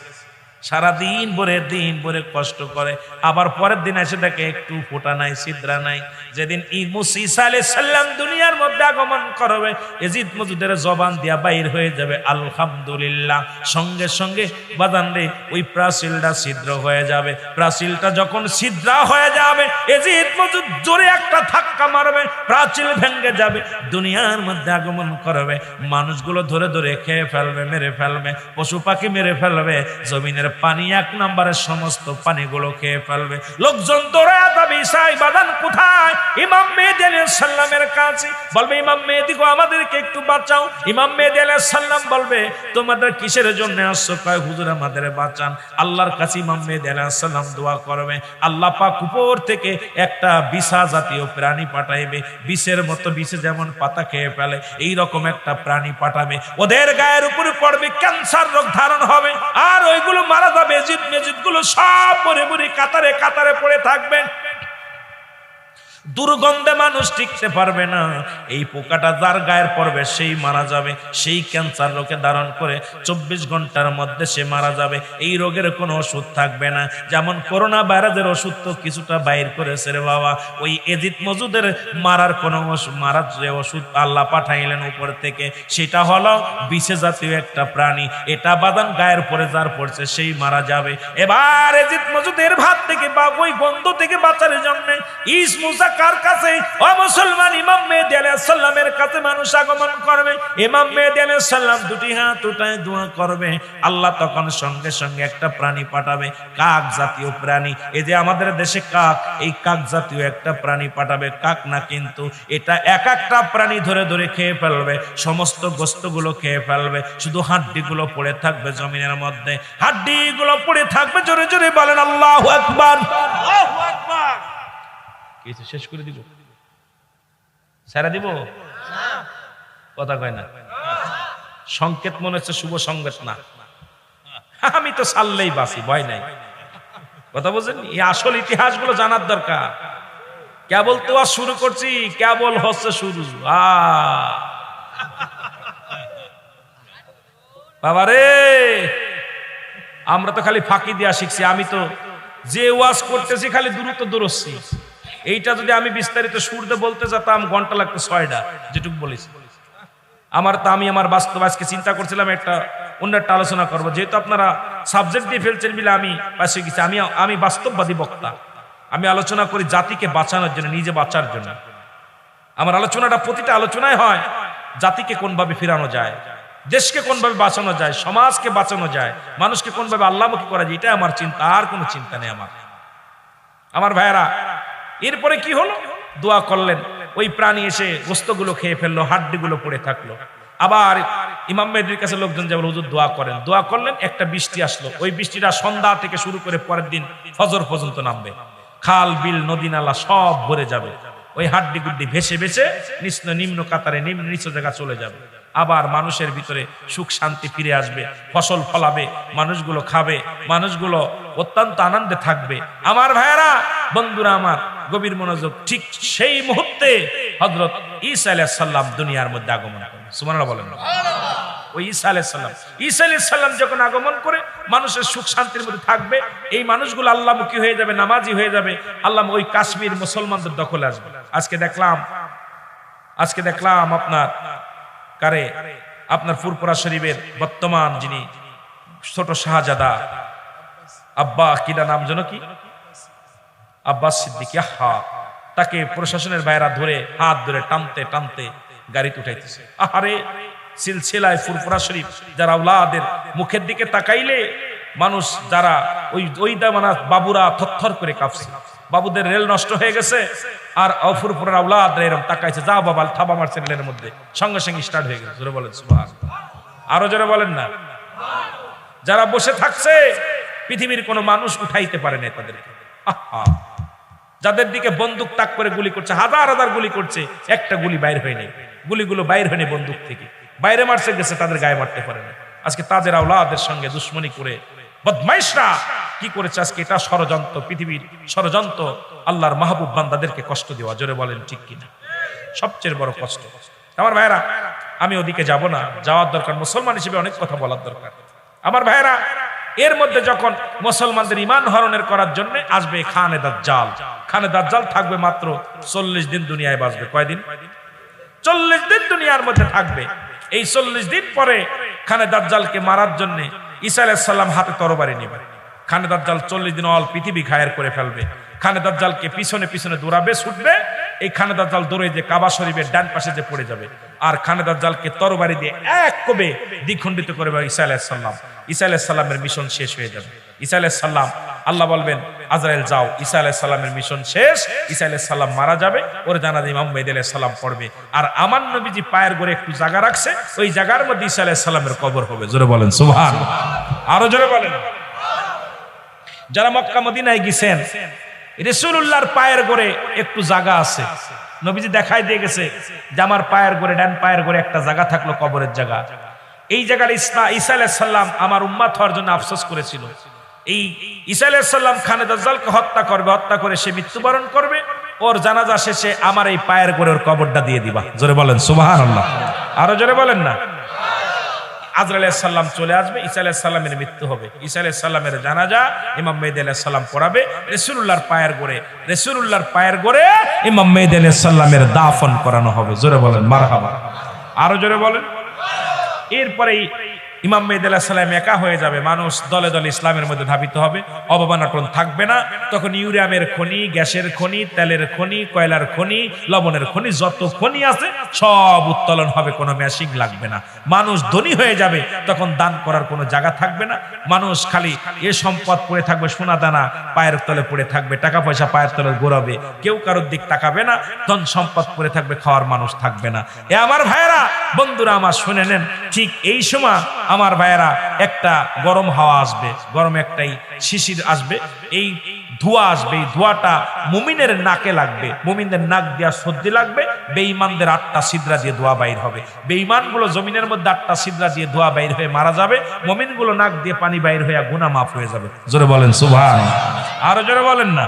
সারাদিন দিন ভরে কষ্ট করে, আবার পরের দিন এসে দেখে একটু ফোঁটা নাই, ছিদ্রা নাই। যেদিন ঈসা আলাইহিস সালাম দুনিয়ার মধ্যে আগমন করবে, এজিদ মজুদের জবান দিয়া বাইর হয়ে যাবে আলহামদুলিল্লাহ। সঙ্গে সঙ্গে বাদান রে ওই প্রাচীলটা ছিদ্র হয়ে যাবে। প্রাচীলটা যখন ছিদ্রা হয়ে যাবে, এজিদ মজুদ জোরে একটা ধাক্কা মারবে, প্রাচীল ভেঙে যাবে, দুনিয়ার মধ্যে আগমন করবে। মানুষগুলো ধরে ধরে খেয়ে ফেলবে, মেরে ফেলবে, পশু পাখি মেরে ফেলবে, জমিনের পানি 1 নম্বরের সমস্ত পানিগুলো খেয়ে ফেলবে। লোকজন দৌড়ায় যাবে ঈসা ইবাদান কোথায়? ইমাম মেহেদী আলাইহিস সালামের কাছে। বলবে ইমাম মেহেদী গো আমাদেরকে একটু বাঁচাও। ইমাম মেহেদী আলাইহিস সালাম বলবে তোমাদের কিসের জন্য আসছো? কয় হুজুর আমাদের বাঁচান। আল্লাহর কাছে ইমাম মেহেদী আলাইহিস সালাম দোয়া করবে, আল্লাহ পাক উপর থেকে একটা বিছা জাতীয় প্রাণী পাঠাইবে, বিষের মতো, বিষে যেমন পাতা খেয়ে ফেলে এই রকম একটা প্রাণী পাঠাবে। ওদের গায়ের উপরে পড়বে, ক্যান্সার রোগ ধারণ হবে, আর ওইগুলো মারা যাবে। এজিদ মেজিদ গুলো সব পরে পরে কাতারে কাতারে পড়ে থাকবে। দুর্গন্ধে মানুষ টিকতে পারবে না। এই পোকাটা যার গায়ের পড়বে সেই মারা যাবে। সেই ক্যান্সার রোগে ধারণ করে 24 ঘন্টার মধ্যে সে মারা যাবে। এই রোগের কোনো ওষুধ থাকবে না। যেমন করোনা ভাইরাসের ওষুধ তো কিছুটা বাইর করেছে রে বাবা, ওই এজিদ মজুদের মারার কোনো মারার যে ওষুধ আল্লাহ পাঠাইলেন উপর থেকে, সেটা হলো বিষে জাতীয় একটা প্রাণী। এটা বাদান গায়ের পরে যার পড়ছে সেই মারা যাবে। এবার এজিদ মজুদের ভাত থেকে বা ওই গন্ধ থেকে বাঁচার জন্য ইস মুসা কার কাছে? ও মুসলমান, ইমাম মেহেদী আলাইহিস সালামের কাছে মানুষ আগমন করবে। ইমাম মেহেদী আলাইহিস সালাম দুটি হাত উঠায় দোয়া করবে। আল্লাহ তখন সঙ্গে সঙ্গে একটা প্রাণী পাঠাবে, কাক জাতীয় প্রাণী। এই যে আমাদের দেশে কাক, এই কাক জাতীয় একটা প্রাণী পাঠাবে। কাক না কিন্তু, এটা এক একটা প্রাণী ধরে ধরে খেয়ে ফেলবে, সমস্ত গোশতগুলো খেয়ে ফেলবে, শুধু হাড্ডিগুলো পড়ে থাকবে জমিনের মধ্যে, হাড্ডিগুলো পড়ে থাকবে। জোরে জোরে বলেন আল্লাহু আকবার। আল্লাহু আকবার। কিছু শেষ করে দিব, সারা দিব কথা কয় না। সংকেত মনে হচ্ছে শুভ সংকেত না। আমি তো সারলেই বাসি, ভয় নাই। কথা বলছেন? এই আসল ইতিহাসগুলো জানার দরকার। কেবল তো আর শুরু করছি, কেবল হচ্ছে শুরু। বাবারে, আমরা তো খালি ফাঁকি দিয়া শিখছি। আমি তো যে ওয়াজ করতেছি খালি দূরত্ব দূরচ্ছি। এইটা যদি আমি বিস্তারিত সুরতে বলতে যেতাম ঘন্টা লাগতো 6টা, যেটুকু বলেছি। আমি আমার বাস্তব আজকে চিন্তা করছিলাম একটা অন্য একটা আলোচনা করবো, যেহেতু আপনারা সাবজেক্ট দিয়ে ফেলছেন বলে আমি পাশে গেছি। আমি বাস্তববাদী বক্তা। আমি আলোচনা করি জাতিকে বাঁচানোর জন্য, নিজে বাঁচার জন্য। আমার আলোচনাটা প্রতিটা আলোচনায় হয় জাতিকে কোনভাবে ফেরানো যায়, দেশকে কোনভাবে বাঁচানো যায়, সমাজকে বাঁচানো যায়, মানুষকে কোনভাবে আল্লাহমুখী করা যায়। এটাই আমার চিন্তা, আর কোনো চিন্তা নেই আমার ভাইয়েরা। এরপরে কি হলো? দোয়া করলেন, ওই প্রাণী এসে গোশতগুলো খেয়ে ফেললো, হাড্ডিগুলো পড়ে থাকলো। আবার ইমাম মেহেদীর কাছে লোকজন যাবে, হুজুর দোয়া করেন। দোয়া করলেন, একটা বৃষ্টি আসলো। ওই বৃষ্টিটা সন্ধ্যা থেকে শুরু করে পরের দিন ফজর পর্যন্ত নামবে। খাল বিল নদী নালা সব ভরে যাবে। ওই হাড্ডি গুড্ডি ভেসে ভেসে নিম্ন কাতারে নিম্ন নিচু জায়গা চলে যাবে। আবার মানুষের ভিতরে সুখ শান্তি ফিরে আসবে, ফসল ফলাবে, মানুষগুলো খাবে, মানুষগুলো অত্যন্ত আনন্দে থাকবে। আমার ভাইয়েরা, বন্ধুরা আমার, গভীর মনোযোগ। ঠিক সেই মুহূর্তে হযরত ঈসা আলাইহিস সালাম দুনিয়ার মধ্যে আগমন করেন। সুবহানাল্লাহ বলেন। ওই ঈসা আলাইহিস সালাম যখন আগমন করে মানুষের সুখ শান্তির মধ্যে থাকবে, এই মানুষগুলো আল্লাহমুখী হয়ে যাবে, নামাজি হয়ে যাবে, আল্লাহ ওই কাশ্মীর মুসলমানদের দখলে আসবে। আজকে দেখলাম আপনার ফুরফুরা শরীফের বর্তমান যিনি ছোট শাহজাদা আব্বা, কিনা নাম যেন কি, আব্বাস সিদ্দিক, তাকে প্রশাসনের ভাইরা ধরে হাত ধরে টানতে টানতে গাড়িতে উঠাইতেছে। আহারে, সিলসিলায় ফুরফুরা শরীফ যারা আওলাদের মুখের দিকে তাকাইলে মানুষ, যারা ওই দামানা বাবুরা থরথর করে কাঁপছে। বাবুদের রেল নষ্ট হয়ে গেছে, আর ফুরফুরার আওলাদরা এরকম তাকাইছে, যা বাবা থাবা মারছে রেলের মধ্যে, সঙ্গে সঙ্গে স্টার্ট হয়ে গেছে। জোরে বলেন সুবহানাল্লাহ। আরো জোরে বলেন না। যারা বসে থাকছে, পৃথিবীর কোনো মানুষ উঠাইতে পারে না তাদেরকে। যাদের দিকে বন্দুক তাক করে গুলি করছে, হাজার হাজার গুলি করছে, একটা গুলি বাইর হয়নি, গুলিগুলো বাইর হয়নি বন্দুক থেকে, বাইরে মারছে গেছে, তাদের গায়ে মারতে পারে না। আজকে তাদের আওলাদের সঙ্গে দুশ্মনী করে বদমাইশরা কি করেছে, আজকে এটা ষড়যন্ত্র, পৃথিবীর ষড়যন্ত্র, আল্লাহর মাহবুব বান্দাদেরকে কষ্ট দেওয়া। জোরে বলেন ঠিক কিনা? সবচেয়ে বড় কষ্ট। আমার ভাইরা, আমি ওদিকে যাব না, যাওয়ার দরকার, মুসলমান হিসেবে অনেক কথা বলার দরকার। আমার ভাইরা, এর মধ্যে যখন মুসলমানদের ঈমান হরণের করার জন্য আসবে খানে দাজ্জাল। খানে দাজ্জাল থাকবে মাত্র 40 দিন, দুনিয়ায় বাঁচবে। কয়দিন? 40 দিন দুনিয়ার মধ্যে থাকবে। এই 40 দিন পরে খানে দাজ্জালকে মারার জন্য ঈসা আলাইহিস সালাম হাতে তরবারি নেবে। খানে দাজ্জাল 40 দিন অল পৃথিবী ঘায়ের করে ফেলবে। খানে দাজ্জালকে পিছনে পিছনে দৌড়াবে, ছুটবে। এই খানে দাজ্জাল দৌড়ে যে কাবা শরীফের ডান পাশে যে পড়ে যাবে, আর খানে দাজ্জালকে তরবারি দিয়ে এক কোবে দ্বিখণ্ডিত করে ঈসা আলাইহিস সালাম। ঈসা আলাইহিস সালামের মিশন শেষ হয়ে যাবে। ঈসা আলাইহিস সালাম, আল্লাহ বলবেন আজরাইল যাও, ঈসা আলাইহিস সালামের মিশন শেষ, ঈসা আলাইহিস সালাম মারা যাবে, ওর জানাজা ইমাম মেহদী আলাইহিস সালাম পড়বে। আর আমার নবীজি পায়ের গোড়ে একটু জায়গা রাখছে, ওই জায়গার মধ্যে ঈসা আলাইহিস সালামের কবর হবে। জোরে বলেন সুবহানাল্লাহ। আরো জোরে বলেন। যারা মক্কা মদিনায় গেছেন, রাসূলুল্লাহর পায়ের গোড়ে একটু জায়গা আছে, নবীজি দেখাই দিয়ে গেছে যে আমার পায়ের গোড়ে, ডান পায়ের গোড়ে একটা জায়গা থাকলো, কবরের জায়গা। এই জায়গার ঈসা আলাইহিস সালাম আমার উম্মত হওয়ার জন্য আফসোস করেছিল। এই ঈসা আলাইহিস সালাম খানে দাজ্জালকে হত্যা করবে, হত্যা করে সে মৃত্যুবরণ করবে, ওর জানাজা শেষে আমার এই পায়ের গোড়ে ওর কবরটা দিয়ে দিবা। জোরে বলেন সুবহানাল্লাহ। আরো জোরে বলেন না। আজরাইল আলাইহিস সালাম চলে আসবে, ঈসা আলাইহিস সালামের মৃত্যু হবে, ঈসা আলাইহিস সালামের জানাজা ইমাম মেহদী আলাইহিস সালাম পড়াবে রাসূলুল্লাহর পায়ের গোড়ে। রাসূলুল্লাহর পায়ের গোড়ে ইমাম মেহদী আলাইহিস সালামের দাফন করানো হবে। জোরে বলেন মারহাবা। আরো জোরে বলেন। এরপরে ইমাম মেহদী আলাইহিস সালাম একা হয়ে যাবে, মানুষ দলে দলে ইসলামের মধ্যে ধাবিত হবে, অবমাননা থাকবে না। তখন ইউরেনিয়ামের খনি, গ্যাসের খনি, তেলের খনি, কয়লার খনি, লবণের খনি, যত খনি আছে সব উত্তোলন হবে, কোনো মেশিন লাগবে না। মানুষ ধনী হয়ে যাবে, তখন দান করার কোনো জায়গা থাকবে না। মানুষ খালি এ সম্পদ পড়ে থাকবে, সোনা দানা পায়ের তলে পড়ে থাকবে, টাকা পয়সা পায়ের তলে গড়াবে, কেউ কারোর দিক তাকাবে না, ধন সম্পদ পড়ে থাকবে, খাওয়ার মানুষ থাকবে না। এ আমার ভাইয়েরা, বন্ধুরা আমার, শুনে নেন, ঠিক এই সময় আমার ভাইয়েরা একটা গরম হাওয়া আসবে, গরম একটাই শিশির আসবে, এই ধোঁয়া আসবে, এই ধোঁয়াটা মুমিনের নাকে লাগবে, মুমিনদের নাক দিয়া সর্দি লাগবে, বেঈমানদের 8টা ছিদ্রা দিয়ে ধোঁয়া বাইর হবে। বেঈমানগুলো জমিনের মধ্যে 8টা ছিদ্রা দিয়ে ধোঁয়া বাইর হয়ে মারা যাবে, মুমিনগুলো নাক দিয়ে পানি বাইর হয়ে গুনাহ মাফ হয়ে যাবে। জোরে বলেন সুবহানাল্লাহ। আরো জোরে বলেন না।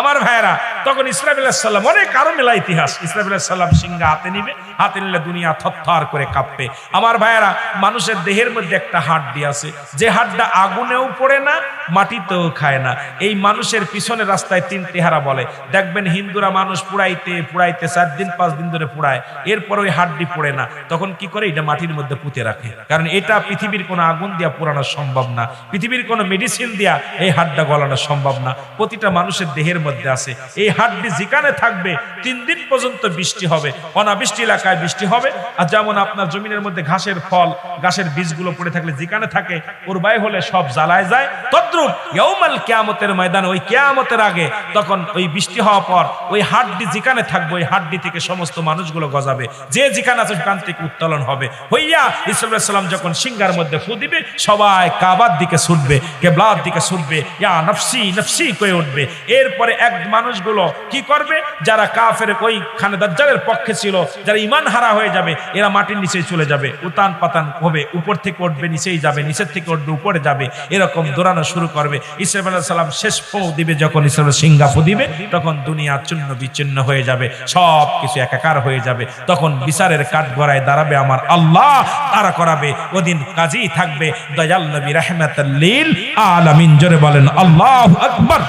আমার ভাইয়েরা, তখন ইসরাফিল আলাইহিস সালাম, অনেক আরো মেলা ইতিহাস, ইসরাফিল আলাইহিস সালাম সিংহা হাতে নিবে, হাতে নিলে দুনিয়া থরথর করে কাঁপবে। আমার ভাইয়েরা, মানুষের দেহের মধ্যে একটা হাড্ডি আছে, যে হাড্ডা আগুনেও পড়ে না, মাটিতেও খায় না। এই মানুষের পিছনের রাস্তায় 3 তেহারা বলে, দেখবেন হিন্দুরা মানুষ পুড়াইতে পুড়াইতে 4 দিন 5 দিন ধরে পুড়ায়, এরপর ওই হাড্ডি পড়ে না, তখন কি করে, এটা মাটির মধ্যে পুঁতে রাখে, কারণ এটা পৃথিবীর কোনো আগুন দিয়া পোড়ানো সম্ভব না, পৃথিবীর কোনো মেডিসিন দিয়া এই হাড্ডা গলানো সম্ভব না। প্রতিটা মানুষের দেহের মধ্যে আছে এই হাড্ডি, যেখানে থাকবে 3 দিন পর্যন্ত বৃষ্টি হবে, অনাবৃষ্টি এলাকায় বৃষ্টি হবে। আর যেমন আপনার জমিনের মধ্যে ঘাসের ফল, ঘাসের বীজগুলো পড়ে থাকলে যেখানে থাকে ওর বাই হলে সব জ্বালায় যায়, তদ্রুপ ইয়াউমাল কিয়ামতের ময়দানে, ওই কিয়ামতের আগে, তখন ওই বৃষ্টি হওয়ার পর ওই হাড্ডি যেখানে থাকবে, ওই হাড্ডি থেকে সমস্ত মানুষগুলো গজাবে, যে যেখানে আছে সেখান থেকে উত্তোলন হবে হইয়া ঈসা আলাইহিস সালাম যখন সিংহার মধ্যে ফু দিবে, সবাই কাবার দিকে ছুটবে, কিবলার দিকে ছুটবে, ইয়া নফসি নফসি কয়ে উঠবে। এরপরে এক মানুষগুলো কি করবে? যারা কাফের ওইখানে দাজ্জালের পক্ষে ছিল, যারা ঈমান হারা হয়ে যাবে, এরা মাটির নিচে চলে যাবে, উতান পাতান হবে, উপর থেকে উঠবে নিচেই যাবে, নিচের থেকে উঠবে উপরে যাবে, এরকম দৌড়ানো শুরু করবে। ইসরাফিল আলাইহিস সালাম শেষ ফু দিবে, যখন ইসরাফিল সিংহা ফু দিবে, তখন দুনিয়া চূর্ণ বিচ্ছিন্ন হয়ে যাবে, সব কিছু একাকার হয়ে যাবে। তখন বিচারের কাঠগড়ায় দাঁড়াবে আমার আল্লাহ, তারা করাবে। ওদিন কাজী থাকবে দয়াল নবী রাহমাতাল লিল আলামিন। জোরে বলেন আল্লাহু আকবার,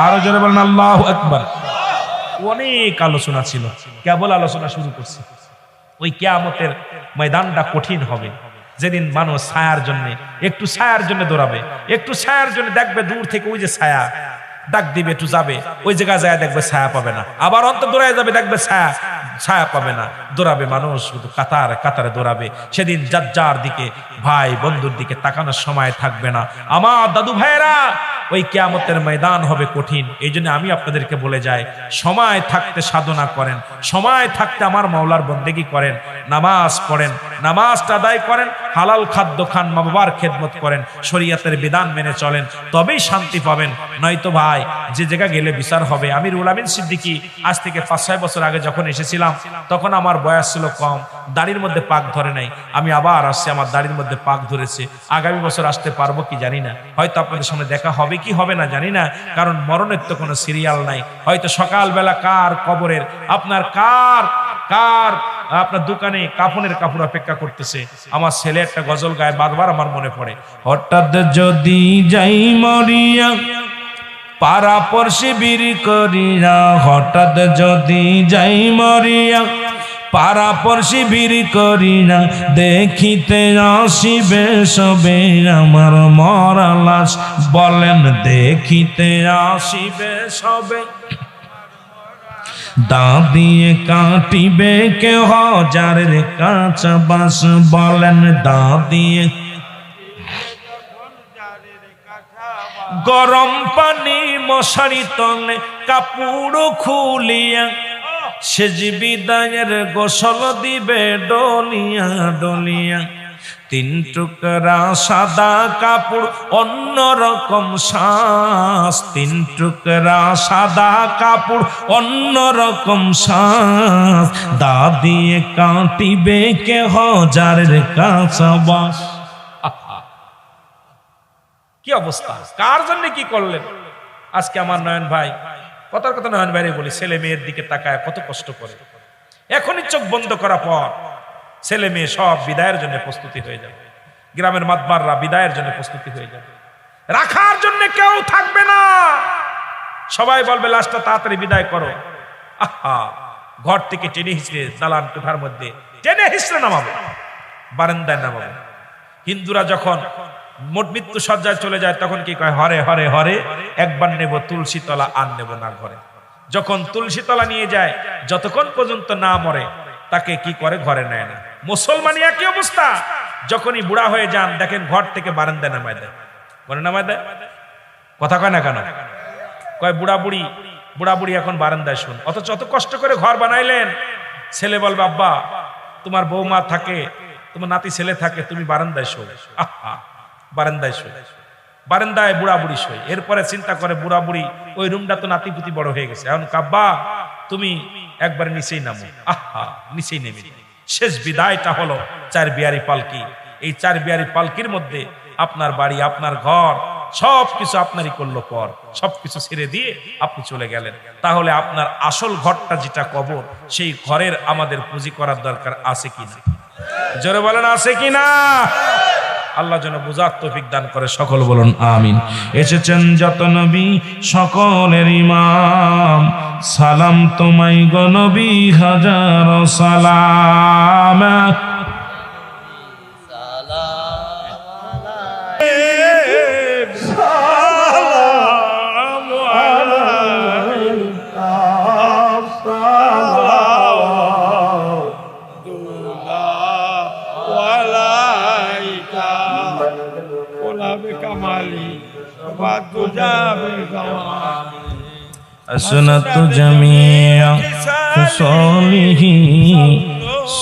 আরো জোরে বলেন আল্লাহু আকবার। অনেক আলোচনা ছিল, কেবল আলোচনা শুরু করছি। ওই কিয়ামতের ময়দানটা কঠিন হবে, যেদিন মানুষ ছায়ার জন্য, একটু ছায়ার জন্য দৌড়াবে, একটু ছায়ার জন্য দেখবে দূর থেকে ওই যে ছায়া ডাক দিবে, একটু যাবে, ওই জায়গায় যায় দেখবে ছায়া পাবে না, আবার অন্তর দৌড়ায় যাবে, দেখবে ছায়া পাবে না, দৌড়াবে মানুষ শুধু কাতারে কাতারে দৌড়াবে। সেদিন যার যার দিকে, ভাই বন্ধুর দিকে তাকানোর সময় থাকবে না। আমার দাদু ভাইয়েরা, ওই কিয়ামতের ময়দান হবে কঠিন। এই জন্য আমি আপনাদেরকে বলে যাই, সময় থাকতে সাধনা করেন, সময় থাকতে আমার মাওলার বন্দেগী করেন, নামাজ পড়েন, নামাজটা আদায় করেন, হালাল খাদ্য খান, মা বাবার খেদমত করেন, শরীয়তের বিধান মেনে চলেন, তবেই শান্তি পাবেন। নয়তো ভাই, যে জায়গা গেলে বিচার হবে। আমিরুল আমিন সিদ্দিকী আজ থেকে 5-6 বছর আগে যখন এসেছিলাম, তখন আমার বয়স ছিল কম, দাড়ির মধ্যে পাক ধরে নাই। আমি আবার আসছি, আমার দাড়ির মধ্যে পাক ধরেছে। আগামী বছর আসতে পারবো কি জানি না, হয়তো আপনাদের সামনে দেখা হবে কি হবে না জানি না, কারণ মরণের তো কোনো সিরিয়াল নাই। হয়তো সকালবেলা কার কবরের, আপনার কার আপনার দোকানে কাফনের কাপড় অপেক্ষা করতেছে। আমার ছেলে একটা গজল গায়, বারবার আমার মনে পড়ে। হঠাৎ যদি যাই মরিয়া পারা পড়শি বীর করিয়া, হঠাৎ যদি যাই মরিয়া পারা পড়শি বীর করিয়া, দেখিতে আসিবে সবে আমার মরা লাশ। বলেন দেখিতে আসিবে সবে, দাঁত দিয়ে কাটিবে কে হাজারের কাঁচা বাঁশ। বলেন দাঁত দিয়ে, গরম পানি মশারি তলে কাপড় খুলিয়া, সেজ বিদায়ের গোসল দিবে ডলিয়া ডলিয়া। 3 টুকরা সাদা কাপড় অন্যরকম শ্বাস, 3 টুকরা সাদা কাপড় অন্যরকম শ্বাস। দাঁত দিয়ে কাটিবে কে হাজারের কাঁচা বাঁশ। কি অবস্থা, কার জন্য কি করলেন? আজকে আমার নয়ন ভাই, কথার কথা নয়ন ভাইরে বলি, ছেলে মেয়ের দিকে তাকায় কত কষ্ট করে। এখনই চোখ বন্ধ করা পর ছেলে মেয়ে সব বিদায়ের জন্য প্রস্তুতি হয়ে যাবে। গ্রামের মাতবাররা বিদায়ের জন্য প্রস্তুতি হয়ে যাবে, রাখার জন্য কেউ থাকবে না। সবাই বলবে লাশটা তাড়াতাড়ি বিদায় করো। আহা, ঘর থেকে টেনে হিঁচড়ে দালান কোঠার মধ্যে টেনে হিঁচড়ে নামাবে, বারান্দায় নামাবে। হিন্দুরা যখন মৃত্যু সজ্জায় চলে যায়, তখন কি কয়? হরে হরে হরে, একবার নেব তুলসী তলা, আর নেব না ঘরে। যখন তুলসী তলা নিয়ে যায়, যতক্ষণ পর্যন্ত না মরে, তাকে কি করে? ঘরে নেয় না। মুসলমানি একই অবস্থা, যখনই বুড়া হয়ে যান, দেখেন ঘর থেকে বারান্দায় নামায় দেয়, ঘরে নামায় দেয়। কথা কয় না কেন? কয় বুড়া বুড়ি এখন বারান্দায় শুন। অথচ অত কষ্ট করে ঘর বানাইলেন, ছেলে বলবে আব্বা তোমার বৌমা থাকে, তোমার নাতি ছেলে থাকে, তুমি বারান্দায় শো। আহা, বারান্দায় শো, বারান্দায় বুড়া বুড়ি শোয়। এরপরে চিন্তা করে বুড়া বুড়ি, ওই রুমটা তো নাতি পুতি বড় হয়ে গেছে, এখন কাব্বা তুমি একবার নিচেই নামো। আহা, নিচেই নেমে শেষ বিদায়টা হলো 4 বিয়ারি পালকি। এই 4 বিয়ারি পালকির মধ্যে আপনার বাড়ি, আপনার ঘর, সবকিছু আপনারই করলো পর, সবকিছু ছেড়ে দিয়ে আপনি চলে গেলেন। তাহলে আপনার আসল ঘরটা যেটা কবর, সেই ঘরের আমাদের পুঁজি করার দরকার আছে কিনা? জোরে বলেন আছে কিনা? আল্লাহ যেন বুঝার তৌফিক দান করে, সকল বলুন আমিন। এসেছেন যত নবী সকলের ইমাম, সালাম তোমায় গো নবী, হাজার সালাম। আসনাতু জামিয়া হুসালিহি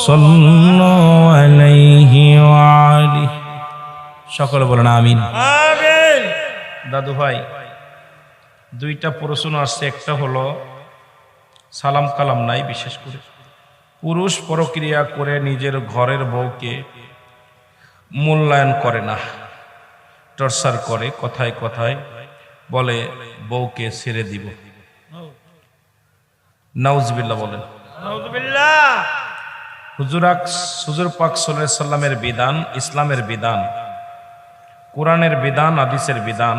সাল্লাল্লাহু আলাইহি ওয়া আলিহি। সকলে বলেন আমিন। আমিন। দাদু ভাই, দুইটা প্রশ্ন আসছে, একটা হলো সালাম কালাম নাই, বিশেষ করে পুরুষ পরক্রিয়া করে নিজের ঘরের বউকে মূল্যায়ন করে না, টর্চার করে, কথায় কথায় বলে বউকে ছেড়ে দিব। নাউজুবিল্লাহ বলেন। হুজুর পাক সাল্লাল্লাহু আলাইহি সাল্লামের বিধান, ইসলামের বিধান, কোরআনের বিধান, হাদিসের বিধান,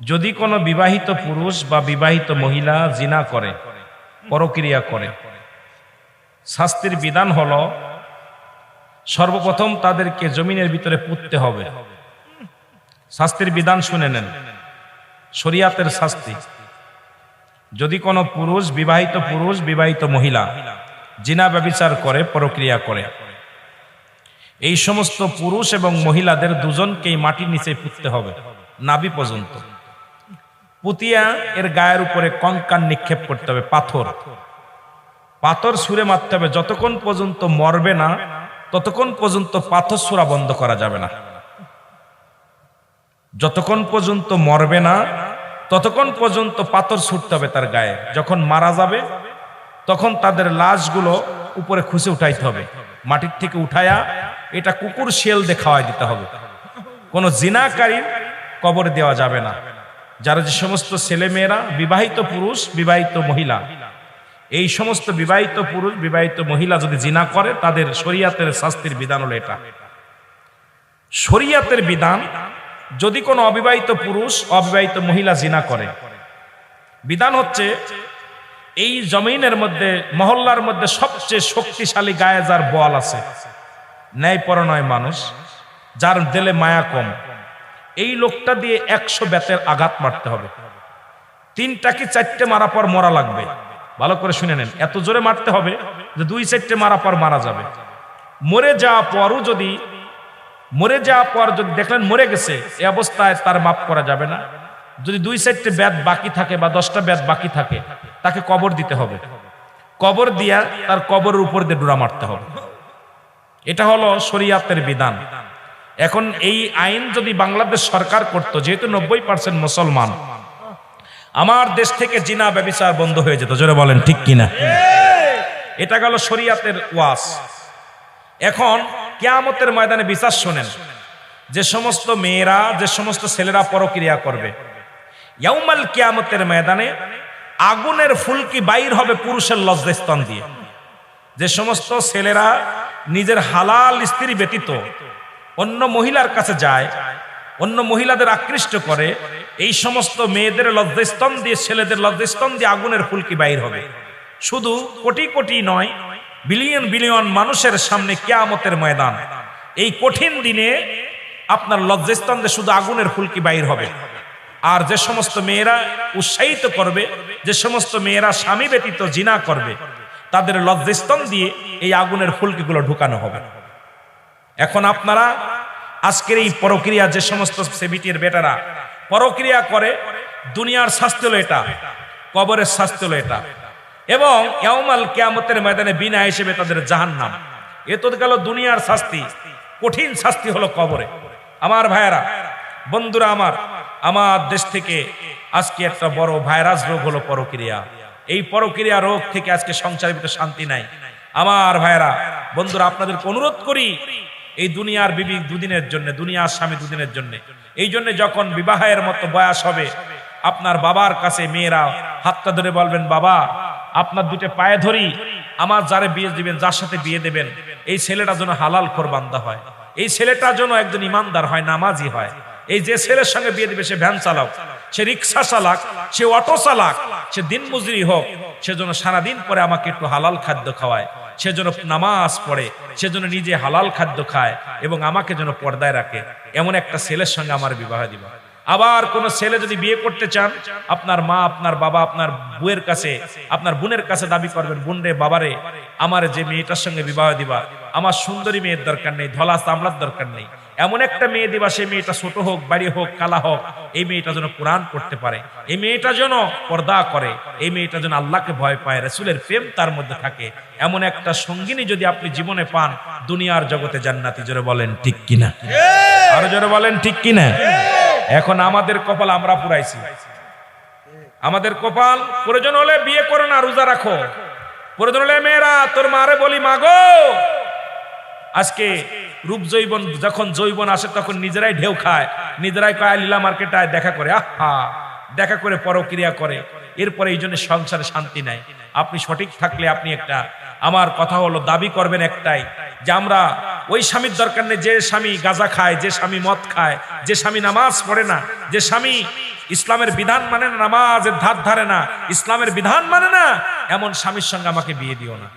যদি কোনো বিবাহিত পুরুষ বা বিবাহিত মহিলা জিনা করে, পরক্রিয়া করে, শাস্তির বিধান হলো সর্বপ্রথম তাদেরকে জমিনের ভিতরে পুঁততে হবে। শাস্তির বিধান শুনে নেন, শরিয়াতের শাস্তি। যদি কোনো পুরুষ, বিবাহিত মহিলা জিনা ব্যভিচার করে, পরক্রিয়া করে, এই সমস্ত পুরুষ এবং মহিলাদের দুজনকেই মাটির নিচে পুঁততে হবে, নাভি পর্যন্ত। পুতিয়া এর গায়ের উপরে কঙ্কাল নিক্ষেপ করতে হবে, পাথর ছুঁড়ে মারতে হবে। যতক্ষণ পর্যন্ত মরবে না ততক্ষণ পর্যন্ত পাথর ছোড়া বন্ধ করা যাবে না। যতক্ষণ পর্যন্ত মরবে না ততক্ষণ পর্যন্ত পাথর ছুটতে হবে তার গায়ে। যখন মারা যাবে তখন তাদের লাশগুলো উপরে খুঁজে উঠাইতে হবে, মাটির থেকে উঠায়া এটা কুকুর শিয়াল দিয়ে খাওয়াই দিতে হবে। কোনো জিনাকারী কবর দেওয়া যাবে না। যারা যে সমস্ত ছেলে মেয়েরা, বিবাহিত পুরুষ, বিবাহিত মহিলা, এই সমস্ত বিবাহিত পুরুষ, বিবাহিত মহিলা যদি জিনা করে, তাদের শরিয়াতের শাস্তির বিধান হলো এটা। শরিয়াতের বিধান, যদি কোনো অবিবাহিত পুরুষ, অবিবাহিত মহিলা জিনা করে, বিধান হচ্ছে এই জমিনের মধ্যে, মহল্লার মধ্যে সবচেয়ে শক্তিশালী গায়ে যার বল আছে, ন্যায়পরায়ণ মানুষ, যার দিলে মায়া কম, এই লোকটা দিয়ে 100 বেতের আঘাত মারতে হবে। 3টা কি 4টে মারা পর মরা লাগবে। ভালো করে শুনে নেন, এত জোরে মারতে হবে যে 2-4টে মারা পর মারা যাবে। মরে যাওয়ার পর যদি দেখলেন মরে গেছে, এই অবস্থায় তার মাফ করা যাবে না। যদি 2-4টে বেত বাকি থাকে বা 10টা বেত বাকি থাকে, তাকে কবর দিতে হবে। কবর দিয়া তার কবরের উপর দিয়ে ডুরা মারতে হবে। এটা হলো শরিয়াতের বিধান। এখন এই আইন যদি বাংলাদেশ সরকার করত, যেহেতু 90% মুসলমান, আমার দেশ থেকে জিনা ব্যভিচার বন্ধ হয়ে যেত। জোরে বলেন ঠিক কিনা? এটা গেল শরিয়াতের ওয়াজ। এখন কিয়ামতের ময়দানে বিচার শোনেন, যে সমস্ত মেয়েরা, যে সমস্ত ছেলেরা পরক্রিয়া করবে, ইয়াউমাল কিয়ামতের ময়দানে আগুনের ফুলকি বাইর হবে পুরুষের লজ্জাস্থান দিয়ে। যে সমস্ত ছেলেরা নিজের হালাল স্ত্রী ব্যতীত অন্য মহিলার কাছে যায়, অন্য মহিলাদের আকৃষ্ট করে, এই সমস্ত মেয়েদের লজ্জাস্থান দিয়ে, ছেলেদের লজ্জাস্থান দিয়ে আগুনের ফুলকি বাইর হবে। শুধু কোটি কোটি নয়, বিলিয়ন বিলিয়ন মানুষের সামনে কিয়ামতের ময়দান, এই কঠিন দিনে আপনার লজ্জাস্থান দিয়ে শুধু আগুনের ফুলকি বাইর হবে। আর যে সমস্ত মেয়েরা উৎসাহিত করবে, যে সমস্ত মেয়েরা স্বামী ব্যতীত জিনা করবে, তাদের লজ্জাস্থান দিয়ে এই আগুনের ফুলকিগুলো ঢুকানো হবে। এখন আপনারা আজকের এই পরক্রিয়া, যে সমস্ত সেবিটির বেটারা পরক্রিয়া করে, দুনিয়ার শাস্তি হলো এটা, কবরের শাস্তি হলো এটা, এবং ইয়াউমাল কিয়ামতের ময়দানে বিনা হিসেবে তাদের জাহান্নাম। এ তো গেল দুনিয়ার শাস্তি। কঠিন শাস্তি হলো কবরে। আমার ভাইয়েরা, বন্ধুরা, আমার দেশ থেকে আজকে একটা বড় ভাইরাস রোগ হলো পরক্রিয়া। এই পরক্রিয়া রোগ থেকে আজকে সংসারের ভিতরে শান্তি নাই। আমার ভাইয়েরা, বন্ধুরা, আপনাদেরকে অনুরোধ করি, এই দুনিয়ার বিবি দুদিনের জন্য, দুনিয়ার স্বামী দুদিনের জন্য, এই জন্য যখন বিবাহের মতো বয়স হবে, আপনার বাবার কাছে মেয়েরা হাতটা ধরে বলবেন, বাবা আপনার দুটো পায়ে ধরি, আমার যারে বিয়ে দিবেন, যার সাথে বিয়ে দেবেন, এই ছেলেটা যেন হালাল খোর বান্দা হয়, এই ছেলেটা যেন একজন ইমানদার হয়, নামাজি হয়। এই যে ছেলের সঙ্গে বিয়ে দিবে, সে ভ্যান চালাক, সে রিক্সা চালাক, সে অটো চালাক, সে দিনমজুরি হোক, সে যেন সারাদিন পরে আমাকে একটু হালাল খাদ্য খাওয়ায়, সে যেন নামাজ পড়ে, সে যেন নিজে হালাল খাদ্য খায় এবং আমাকে যেন পর্দায় রাখে। এমন একটা ছেলের সঙ্গে আমার বিবাহ দিবা। আবার কোন ছেলে যদি বিয়ে করতে চান, আপনার মা, আপনার বাবা, আপনার বউয়ের কাছে, আপনার বোনের কাছে দাবি করবেন, বোন রে, বাবারে, আমার যে মেয়েটার সঙ্গে বিবাহ দিবা, আমার সুন্দরী মেয়ের দরকার নেই, ধলা চামড়ার দরকার নেই, এমন একটা মেয়ে দিবা, সেই মেয়েটা ছোট হোক, বাড়ি হোক, কালা হোক, এই মেয়েটা যেন কোরআন পড়তে পারে, এই মেয়েটা যেন পর্দা করে, এই মেয়েটা যেন আল্লাহকে ভয় পায়, রাসূলের প্রেম তার মধ্যে থাকে। এমন একটা সঙ্গিনী যদি আপনি জীবনে পান, দুনিয়ার জগতে জান্নাতি। জোরে বলেন ঠিক কিনা? আরো জোরে বলেন ঠিক কিনা? এখন আমাদের কপাল আমরা পুরাইছি। আমাদের কপাল, প্রয়োজন হলে বিয়ে করো না, রোজা রাখো। প্রয়োজন হলে মেয়েরা তোর মারে বলি, মাগো আজকে রূপ জৈবন, যখন জৈবন আসে তখন নিজেরাই ঢেউ খায়, নিজেরাই কয় লীলা মার্কেটে দেখা করে, আহা দেখা করে পরক্রিয়া করে। এরপরে এই জন্য সংসারে শান্তি নাই। আপনি সঠিক থাকলে আপনি একটা, আমার কথা হলো দাবি করবেন একটাই, যে আমরা ওই স্বামীর দরকার নেই যে স্বামী গাঁজা খায়, যে স্বামী মদ খায়, যে স্বামী নামাজ পড়ে না, যে স্বামী ইসলামের বিধান মানে না, নামাজের ধার ধারে না, ইসলামের বিধান মানে না, এমন স্বামীর সঙ্গে আমাকে বিয়ে দিও না।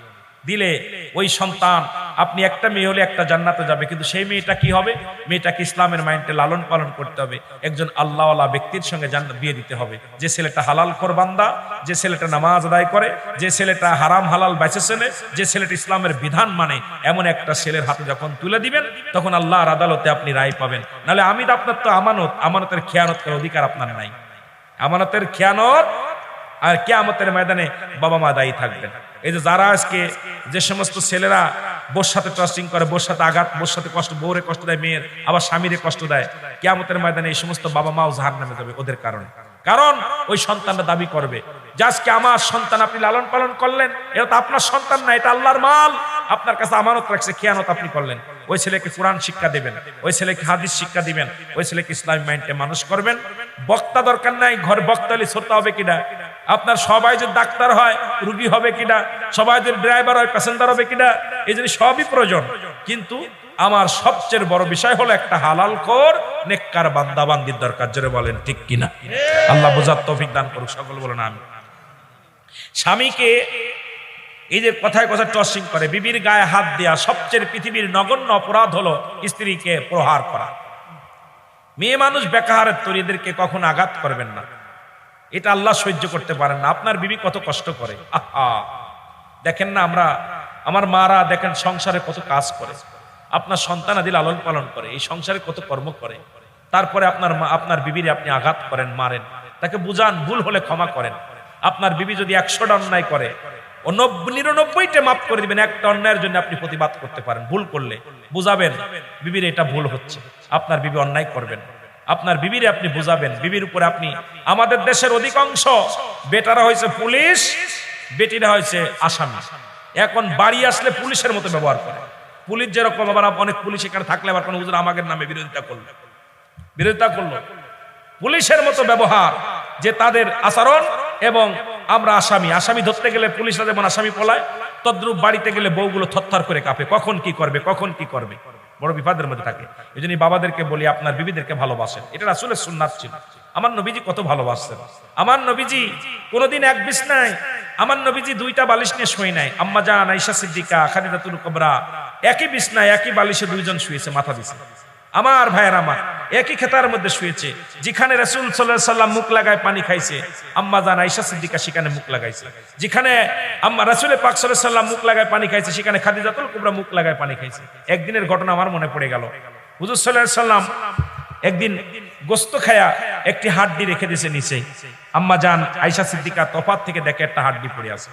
দিলে ওই সন্তান, আপনি একটা মেয়ে হলে একটা জান্নাতে যাবে, কিন্তু সেই মেয়েটা কি হবে? মেয়েটাকে ইসলামের মাইন্ডে লালন পালন করতে হবে, একজন আল্লাহওয়ালা ব্যক্তির সঙ্গে বিয়ে দিতে হবে, যে ছেলেটা হালাল কোরবান্দা, যে ছেলেটা নামাজ আদায় করে, যে ছেলেটা হারাম হালাল বেঁচে চলে, যে ছেলেটা ইসলামের বিধান মানে, এমন একটা ছেলের হাতে যখন তুলে দিবেন তখন আল্লাহর আদালতে আপনি রায় পাবেন। নাহলে আমি আপনার তো আমানত, আমানতের খেয়ানত করার অধিকার আপনার নাই। আমানতের খেয়ানত আর কিয়ামতের ময়দানে বাবা মা দায়ী থাকবেন। এই যে যারা আজকে, যে সমস্ত ছেলেরা বোর সাথে ট্রাস্টিং করে, বোর সাথে আঘাত, বোর সাথে কষ্ট, বউরে কষ্ট দেয় মেয়ের, আবার স্বামীরে কষ্ট দেয়, কিয়ামতের ময়দানে এই সমস্ত বাবা মাও জাহান্নামে যাবে ওদের কারণে। কারণ ওই সন্তানটা দাবি করবে যে আজকে আমার সন্তান আপনি লালন পালন করলেন, এটা তো আপনার সন্তান না, এটা আল্লাহর মাল, আপনার কাছে আমানত রাখছে, খেয়ানত আপনি করলেন। ওই ছেলেকে কোরআন শিক্ষা দিবেন, ওই ছেলেকে হাদিস শিক্ষা দিবেন, ওই ছেলেকে ইসলামিক মাইন্ডে মানুষ করবেন। বক্তা দরকার নাই, ঘর বক্তা হলে ছোট হবে কিনা, আপনার সবাই যদি ডাক্তার হয় রুগী হবে কিনা, সবাই যদি ড্রাইভার হয় প্যাসেঞ্জার হবে কিনা, এই জন্য সবই প্রয়োজন। কিন্তু আমার সবচেয়ে বড় বিষয় হলো একটা হালাল খোর নেককার বান্দা বান্দির দরকার। জোরে বলেন ঠিক কিনা? আল্লাহ বোঝার তৌফিক দান করুক, সকল বলেন আমিন। স্বামীকে এই যে কথায় কথা টসিং করে, বিবির গায়ে হাত দেয়া সবচেয়ে পৃথিবীর নগণ্য অপরাধ হলো স্ত্রীকে প্রহার করা। মেয়ে মানুষ বেকাহারের তৈরি, এদেরকে কখনো আঘাত করবেন না, এটা আল্লাহ সহ্য করতে পারেন না। আপনার বিবি কত কষ্ট করে, আহা দেখেন না, আমরা আমার মারা দেখেন সংসারে কত কাজ করে, আপনার সন্তান আদি লালন পালন করে, এই সংসারে কত কর্ম করে, তারপরে আপনার বিবির আপনি আঘাত করেন, মারেন, তাকে বুঝান, ভুল হলে ক্ষমা করেন। আপনার বিবি যদি 100টা অন্যায় করে, 99টা মাফ করে দিবেন, একটা অন্যায়ের জন্য আপনি প্রতিবাদ করতে পারেন। ভুল করলে বুঝাবেন বিবির এটা ভুল হচ্ছে, আপনার বিবি অন্যায় করবেন, আপনার বিবিরে আপনি বুঝাবেন। বিবির উপরে আপনি, আমাদের দেশের অধিকাংশ বেটারা হয়েছে পুলিশ, বেটিরা হয়েছে আসামি। এখন বাড়ি আসলে পুলিশের মতো ব্যবহার করে, পুলিশ যেরকম, আবার অনেক পুলিশ এখানে থাকলে আবার কোন হুজুর আমাদের নামে বিরোধিতা করলো, পুলিশের মতো ব্যবহার, যে তাদের আচরণ, এবং আমরা আসামি ধরতে গেলে পুলিশরা যেমন আসামি পলায়, তদ্রূপ বাড়িতে গেলে বউগুলো থরথর করে কাঁপে, কখন কি করবে, বড় বিপদের মধ্যে থাকে। এই জন্য বাবাদেরকে বলি, আপনার বিবিদেরকে ভালোবাসেন, এটা রাসূলের সুন্নাত ছিল। আমার নবীজি কত ভালোবাসতেন, আমার নবীজি কোনোদিন এক বিছনায়, আমার নবীজি 2টা বালিশ নিয়ে শুয়ে নাই। আম্মা জান আয়েশা সিদ্দিকা, খাদিজাতুল কুবরা একই বিছনায় একই বালিশে 2জন শুয়েছে, মাথা দিছে। আমার ভাইয়ের আমার একই খেতার মধ্যে শুয়েছে, যেখানে রাসূল সাল্লাল্লাহু আলাইহি সাল্লাম মুখ লাগায় পানি খাইছে, আম্মা জান আয়েশা সিদ্দিকা সেখানে মুখ লাগাইছে। যেখানে রাসূল পাক সাল্লাল্লাহু আলাইহি সাল্লাম মুখ লাগায় পানি খাইছে, সেখানে খাদিজাতুল কুবরা মুখ লাগায় পানি খাইছে। একদিনের ঘটনা আমার মনে পড়ে গেল। হুজুর সাল্লাল্লাহু আলাইহি সাল্লাম একদিন গোস্ত খায়া একটি হাড্ডি রেখে দিয়েছে নিচে। আম্মা জান আয়েশা সিদ্দিকা তফাত থেকে দেখে একটা হাড্ডি পড়ে আছে,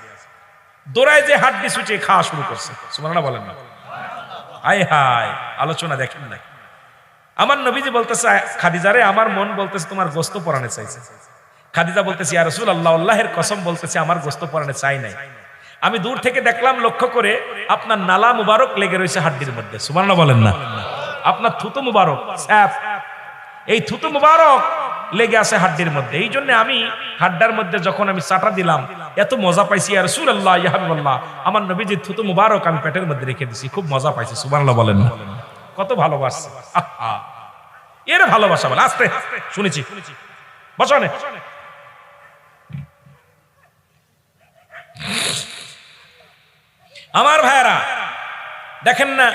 দৌড়ায় যে হাড্ডি ছুঁচে খাওয়া শুরু করছে। সুবহানাল্লাহ বলেন না? হায় হায়, আলোচনা দেখেন না। আমার নবীজি বলতেছে, খাদিজারে আমার মন বলতেছে তোমার গোস্ত পরাণে চাইছে। খাদিজা বলতেছে, ইয়া রাসূলুল্লাহ, আল্লাহর কসম বলতেছে আমার গোস্ত পরাণে চাই নাই। আমি দূর থেকে দেখলাম, লক্ষ্য করে আপনার নালা মুবারক লেগে রয়েছে হাড্ডির মধ্যে। সুবহানাল্লাহ বলেন না? আপনার থুতু মুবারক, এই থুতু মুবারক লেগে আছে হাড্ডির মধ্যে। এই জন্য আমি হাড্ডার মধ্যে যখন আমি চাটা দিলাম, এত মজা পাইছি। ইয়া রাসূলুল্লাহ, ইয়া হাবিবাল্লাহ, আমার নবীজির থুতু মুবারক আমি পেটের মধ্যে রেখে দিছি, খুব মজা পাইছি। সুবহানাল্লাহ বলেন না? কত ভালোবাসছে, এর ভালোবাসা বলে। আস্তে শুনেছি, বসনে আমার ভাইরা দেখেন না,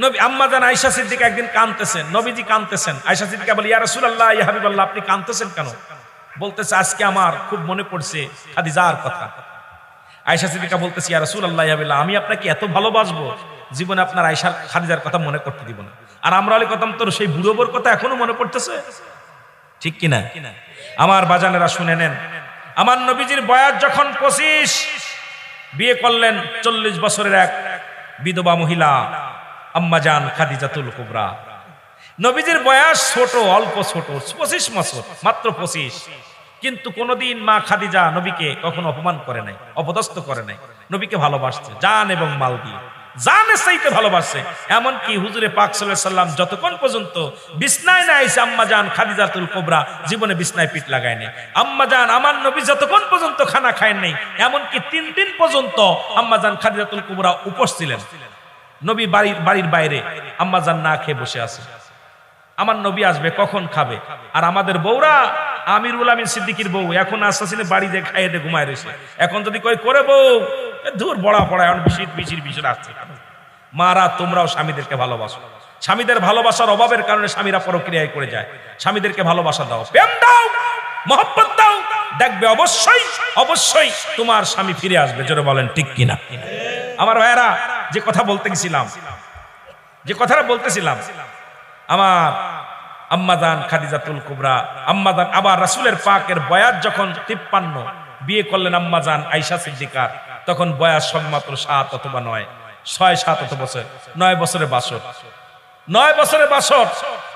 নবী আম্মা জান আয়েশা সিদ্দিকা একদিন কাঁদতেছেন, নবীজি কাঁদতেছেন। আয়েশা সিদ্দিকা বলে, ইয়া রাসূলুল্লাহ, ইয়া হাবিবাল্লাহ, আপনি কাঁদতেছেন কেন? বলতেছে, আজকে আমার খুব মনে পড়ছে খাদিজার কথা। আয়েশা সিদ্দিকা বলতেছে, ইয়া রাসূলুল্লাহ, ইয়া হাবিবাল্লাহ, আমি আপনাকে এত ভালোবাসবো, জীবনে আপনার আয়েশা খাদিজার কথা মনে করতে দিব না। আর আমরা হলে কথা তোর সেই বুড়োবোর কথা এখনো মনে পড়তেছে, ঠিক কিনা? আমার বাজানেরা শুনে নেন, আমার নবীজির বয়স যখন 25, বিয়ে করলেন 40 বছরের এক বিধবা মহিলা আম্মা জান খাদিজাতুল কুবরা। নবীজির বয়স ছোট, অল্প ছোট, 25 বছর, মাত্র 25। কিন্তু কোনোদিন মা খাদিজা নবীকে কখনো অপমান করে নাই, অপদস্থ করে নাই। নবীকে ভালোবাসছে জান এবং মাল দিয়ে, জানের চাইতে ভালোবাসছে। এমনকি হুজুরে পাক সাল্লাল্লাহু আলাইহি সাল্লাম যতক্ষণ পর্যন্ত বিছনায় না আইছে আম্মা জান খাদিজাতুল কুবরা জীবনে বিছনায় পিঠ লাগায় নাই। আম্মা জান আমার নবী যতক্ষণ পর্যন্ত খানা খায় নাই, এমনকি 3 দিন পর্যন্ত আম্মা জান খাদিজাতুল কুবরা উপোস ছিলেন। নবী বাড়ির বাইরে আম্মা জান না খেয়ে বসে আছে। আমার নবী আসবে কখন খাবে? আর আমাদের বউরা, আমিরুল আমিন সিদ্দিকীর বউ এখন আসাসিনে বাড়ি দিয়ে খাইয়ে দিয়ে ঘুমায় রয়েছে। এখন যদি কই করে বউ দূর বড়া পড়ায় এখন বিশির আসছে। মারা তোমরাও স্বামীদেরকে ভালোবাসো। স্বামীদের ভালোবাসার অভাবের কারণে স্বামীরা পরক্রিয়ায় করে যায়। স্বামীদেরকে ভালোবাসা দাও, প্রেম দাও, মহব্বত দাও, দেখবে অবশ্যই অবশ্যই তোমার স্বামী ফিরে আসবে। জোরে বলেন ঠিক কিনা? আমার ভাইয়েরা, যে কথা বলতেছিলাম আমার আম্মাজান খাদিজাতুল কুবরা, আম্মাজান আবার রাসূলের পাকের বয়স যখন 53, বিয়ে করলেন আম্মাজান আয়েশা সিদ্দিকা, তখন বয়স সবেমাত্র 7 অথবা 9, 6-7 অথবা বছর, 9 বছরে বাসর। 9 বছরে বাসর।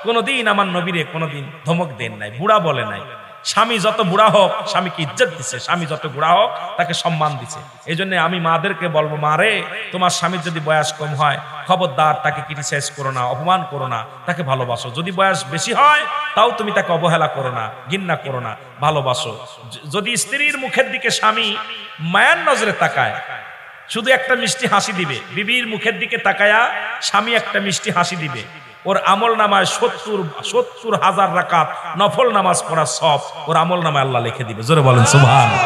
কোনদিন আমার নবীরে কোনদিন ধমক দেন নাই, বুড়া বলে নাই। স্বামী যত বুড়া হোক স্বামীকে ইজ্জত দিছে, স্বামী যত বুড়া হোক তাকে সম্মান দিছে। এই জন্য আমি মাদেরকে বলবো, মা রে, তোমার স্বামীর যদি বয়স কম হয় খবরদার তাকে ক্রিটিসাইজ করো না, অপমান করো না, তাকে ভালোবাসো। যদি বয়স বেশি হয় তাও তুমি তাকে অবহেলা করো না, ঘৃণা করো না, ভালোবাসো। যদি স্ত্রীর মুখের দিকে স্বামী মায়ার নজরে তাকায়, শুধু একটা মিষ্টি হাসি দিবে, বিবির মুখের দিকে তাকায়া স্বামী একটা মিষ্টি হাসি দিবে, ওর আমল নামায় 70,000 রাকাত নফল নামাজ পড়া সব ওর আমল নামায় আল্লাহ লিখে দিবে। জোরে বলেন সুবহানাল্লাহ।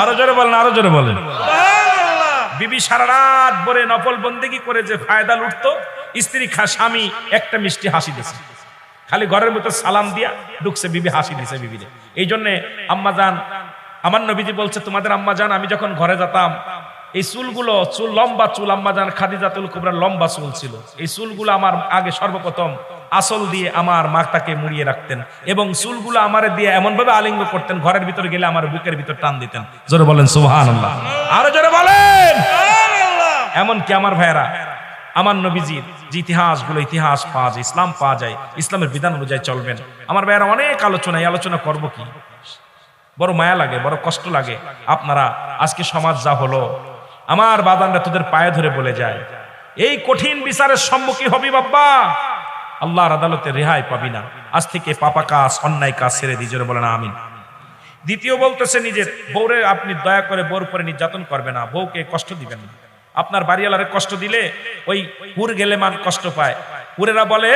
আরো জোরে বলেন, আরো জোরে বলেন সুবহানাল্লাহ। বিবি সারা রাত ভরে নফল বন্দেগী করে যে ফায়দা লুটতো, স্ত্রী স্বামী একটা মিষ্টি হাসি দিছে, খালি ঘরের মধ্যে সালাম দিয়া ঢুকছে, বিবি হাসি দিছে বিবিরে। এই জন্য আম্মা জান, আমার নবীজি বলছে, তোমাদের আম্মা জান আমি যখন ঘরে যেতাম, এই চুলগুলো, লম্বা চুল, আম্মা জান খাদিজাতুল কুবরার লম্বা চুল ছিল। এই চুলগুলো আমার আগে সর্বপ্রথম আসল দিয়ে আমার মাথাকে মুড়িয়ে রাখতেন এবং চুলগুলো আমারে দিয়ে এমন ভাবে আলিঙ্গ করতেন, ঘরের ভিতরে গেলে আমার বুকের ভিতর টান দিতেন। জোরে বলেন সুবহানাল্লাহ। আরো জোরে বলেন সুবহানাল্লাহ। এমনকি আমার ভাইয়েরা, আমার নবীজির যে ইতিহাস পাওয়া যায়, ইসলাম পাওয়া যায়, ইসলামের বিধান অনুযায়ী চলবেন। আমার ভাইয়েরা, অনেক আলোচনা, এই আলোচনা করব কি, বড় মায়া লাগে, বড় কষ্ট লাগে। আপনারা আজকে সমাজ যা হলো, আমার বাদানরা তোদের পায়ে ধরে বলে যায়, এই কঠিন বিচারের সম্মুখীন হবি বাবা, আল্লাহর আদালতে রেহাই পাবি না। আজ থেকে পাপা কাজ, অন্যায় কাজ ছেড়ে দিয়ে জোরে বলেন আমিন। দ্বিতীয় বলতেছে, নিজের বউরে আপনি দয়া করে বউর উপরে নির্যাতন করবে না, বউকে কষ্ট দিবেন না। আপনার বাড়িওয়ালারে কষ্ট দিলে ওই হুর গেলে মান কষ্ট পায়। হুরেরা বলে,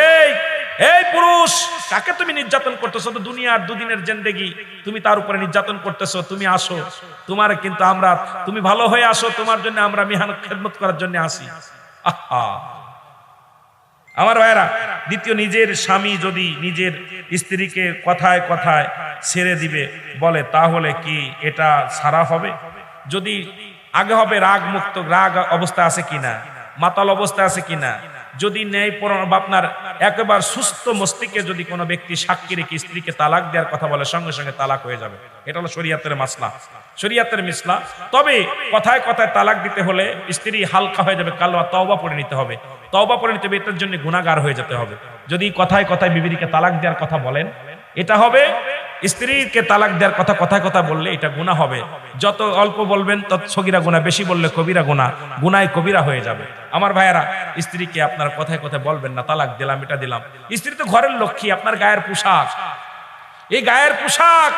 এই পুরুষ, কাকে তুমি নির্যাতন করতেছো? তো দুনিয়ার দুদিনের জিন্দেগি তুমি তার উপরে নির্যাতন করতেছো। তুমি আসো, তোমার কিন্তু আমরা, তুমি ভালো হয়ে আসো, তোমার জন্য আমরা মেহনত খেদমত করার জন্য আসি। আহা আমার ভাইরা, দ্বিতীয়, নিজের স্বামী যদি নিজের স্ত্রীকে কথায় কথায় ছেড়ে দিবে বলে, তাহলে কি এটা ছাড়া হবে? যদি আগে হবে রাগ মুক্ত, রাগ অবস্থা আছে কিনা, মাতাল অবস্থা আছে কিনা, যদি ন্যায় আপনার একেবারে সুস্থ মস্তিষ্কে যদি কোনো ব্যক্তি সাক্ষী রেখে স্ত্রীকে তালাক দেওয়ার কথা বলে, সঙ্গে সঙ্গে তালাক হয়ে যাবে। এটা হলো শরীয়তের মাসলা, শরীয়তের মিসলা। তবে কথায় কথায় তালাক দিতে হলে স্ত্রী হালকা হয়ে যাবে, কালমা তওবা পড়ে নিতে হবে, তওবা পড়ে নিতে হবে, এটার জন্য গুনাহগার হয়ে যেতে হবে। যদি কথায় কথায় বিবিকে তালাক দেওয়ার কথা বলেন, এটা হবে স্ত্রীকে তালাক দেওয়ার কথা, কথায় কথা বললে এটা গুনাহ হবে। যত অল্প বলবেন তত সগীরা গুনাহ, বেশি বললে কবিরা গুনাহ, গুনায় কবিরা হয়ে যাবে। আমার ভাইয়েরা, স্ত্রীকে আপনার কথায় কথায় বলবেন না তালাক দিলাম, এটা দিলাম। স্ত্রী তো ঘরের লক্ষ্মী, আপনার গায়ের পোশাক। এই গায়ের পোশাক,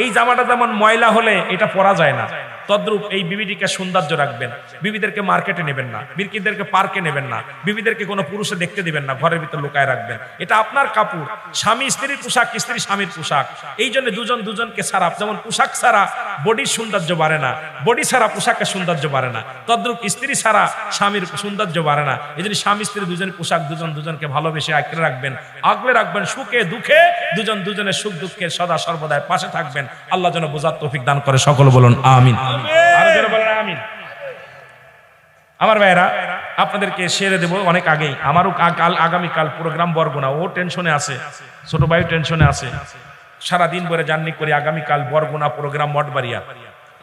এই জামাটা যেমন ময়লা হলে এটা পরা যায় না, তদ্রূপ এই বিবিটিকে সৌন্দর্য রাখবেন। বিবিদেরকে মার্কেটে নেবেন না, বিবিদেরকে পার্কে নেবেন না, বিবিদেরকে কোনো পুরুষে দেখতে দিবেন না, ঘরের ভিতর লুকায় রাখবেন। এটা আপনার কাপড়। স্বামী স্ত্রীর পোশাক, স্ত্রী স্বামীর পোশাক। এই জন্য দুজন দুজনকে ছাড়া, যেমন পোশাক ছাড়া বডির সৌন্দর্য বাড়ে না, বডি ছাড়া পোশাকের সৌন্দর্য বাড়ে না, তদ্রূপ স্ত্রী ছাড়া স্বামীর সৌন্দর্য বাড়ে না। এই জন্য স্বামী স্ত্রী দুজন পোশাক, দুজন দুজনকে ভালোবেসে আঁকড়ে রাখবেন, আগলে রাখবেন। সুখে দুঃখে দুজন দুজনের সুখ দুঃখের সদা সর্বদাই পাশে থাকবেন। আল্লাহ যেন বোঝার তৌফিক দান করে। সকল বলুন আমিন। আমার ভাইরা, আপনাদেরকে সেরে দেব অনেক আগেই। আমারও আগামীকাল প্রোগ্রাম বরগুনা, ও টেনশনে আছে, ছোট ভাই টেনশনে আছে। সারাদিন ভরে জার্নি করে আগামীকাল বরগুনা প্রোগ্রাম মঠবাড়িয়া,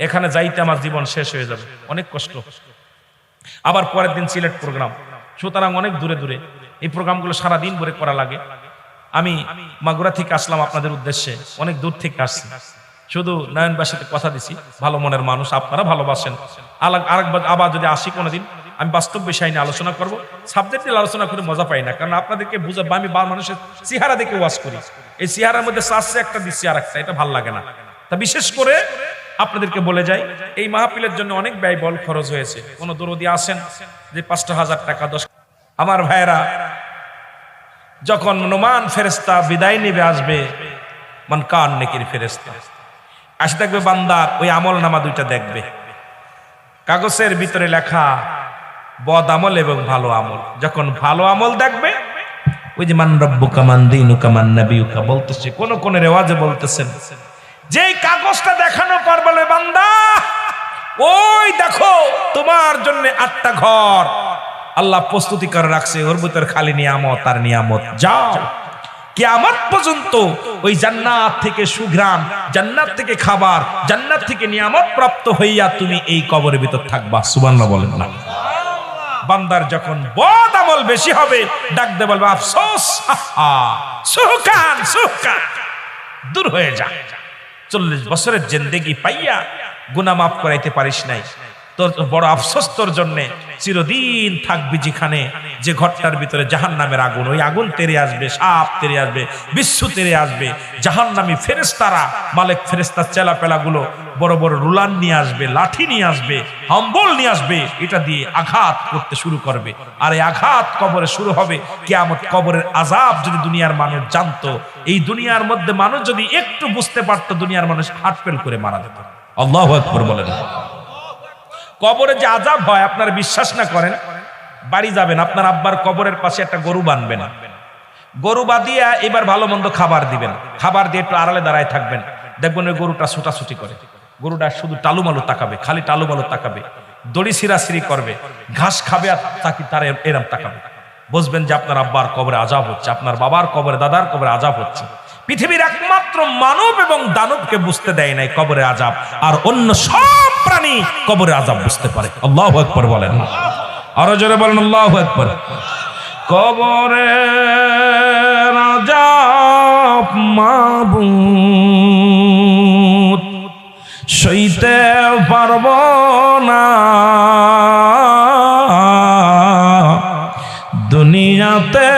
এখানে যাইতে আমার জীবন শেষ হয়ে যাবে, অনেক কষ্ট। আবার পরের দিন সিলেট প্রোগ্রাম, সুতরাং অনেক দূরে দূরে এই প্রোগ্রামগুলো সারাদিন ভরে করা লাগে। আমি মাগুরা থেকে আসলাম আপনাদের উদ্দেশ্যে, অনেক দূর থেকে আসছি। শুধু নয়ন ভাইয়ের সাথে কথা দিছি, ভালো মনের মানুষ, আপনারা ভালোবাসেন। আরেকবার আবার যদি আসি কোনোদিন, আমি বাস্তব বিষয় নিয়ে আলোচনা করব। সাবজেক্ট নিয়ে আলোচনা করে মজা পাই না, কারণ আপনাদেরকে বুঝাবো। আমি মানুষের চেহারা দেখে ওয়াজ করি, এই চেহারার মধ্যে চাচ্ছে একটা দিচ্ছি আর একটা, এটা ভালো লাগে না। তা বিশেষ করে আপনাদেরকে বলে যাই, এই মাহফিলের জন্য অনেক ব্যয়বহুল খরচ হয়েছে। কোন দরদি আসেন যে 5,000 টাকা 10, আমার ভাইয়েরা যখন নোমান ফেরেশতা বিদায় নিবে আসবে, মান কান নেকির ফেরেশতা আসে, দেখবে বান্দার ওই আমল নামা দুইটা দেখবে, কাগজের ভিতরে লেখা বদ আমল এবং ভালো আমল। যখন ভালো আমল দেখবে, ওই যে মান রব্বুকা মান দীনুকা মান নাবিয়ুকা বলতেছে, কোন রেওয়াজে বলতেছেন, যেই কাগজটা দেখানো পর বলে বান্দা ওই দেখো তোমার জন্য 8টা ঘর আল্লাহ প্রস্তুতি করে রাখছে, ওর ভিতর খালি নিয়ামত আর নিয়ামত, যাও কিয়ামত পর্যন্ত ওই জান্নাত থেকে সুঘ্রাণ, জান্নাত থেকে খাবার, জান্নাত থেকে নিয়ামত প্রাপ্ত হইয়া তুমি এই কবরের ভিতর থাকবা। সুবহানাল্লাহ বলেন না? বান্দার যখন বদ আমল বেশি হবে, ডাকতে বলবে আফসোস, সুহকান সুহকান, দূর হয়ে যা। 40 বছরের জিন্দেগি পাইয়া গুনাহ মাফ করাইতে পারিস নাই, তোর বড় আফসোস তোর জন্য। চিরদিন থাকবি যেখানে, যে ঘরটার ভিতরে জাহান্নামের আগুন, ওই আগুন তেরে আসবে, সাপ তেরে আসবে, বিচ্ছু তেরে আসবে, জাহান্নামী ফেরেশতারা, মালিক ফেরেশতার চেলাপেলাগুলো বড় বড় রুলান নিয়ে আসবে, লাঠি নিয়ে আসবে, হাম্বল নিয়ে আসবে, এটা দিয়ে আঘাত করতে শুরু করবে। আর এই আঘাত কবরে শুরু হবে। কিয়ামত কবরের আযাব যদি দুনিয়ার মানুষ জানতো, এই দুনিয়ার মধ্যে মানুষ যদি একটু বুঝতে পারতো, দুনিয়ার মানুষ হার্ট ফেল করে মারা যেত। আল্লাহু আকবার বলেন। কবরে যে আযাব হয়, আপনারা বিশ্বাস না করেন, বাড়ি যাবেন, আপনার আব্বার কবরের পাশে একটা গরু বাঁধবেন, গরু বাঁধিয়া এবার ভালো মন্দ খাবার দিবেন, খাবার দিয়ে একটু আড়ালে দাঁড়ায় থাকবেন, দেখবেন ওই গরুটা ছুটাছুটি করে, গরুটা শুধু টালুমালু তাকাবে, খালি টালুমালু তাকাবে, দড়ি ছিঁড়াছিঁড়ি করবে, ঘাস খাবে আর তাকে তার এরম তাকাবে। বুঝবেন যে আপনার আব্বার কবরে আযাব হচ্ছে, আপনার বাবার কবরে, দাদার কবরে আযাব হচ্ছে। পৃথিবীর একমাত্র মানব এবং দানবকে বুঝতে দেয় নাই কবরে আযাব, আর অন্য সব প্রাণী কবরে আযাব বুঝতে পারে। আল্লাহু আকবার বলেন, আরো জোরে বলেন আল্লাহু আকবার। কবরে আযাব মাবুদ সইতে পারব না, দুনিয়াতে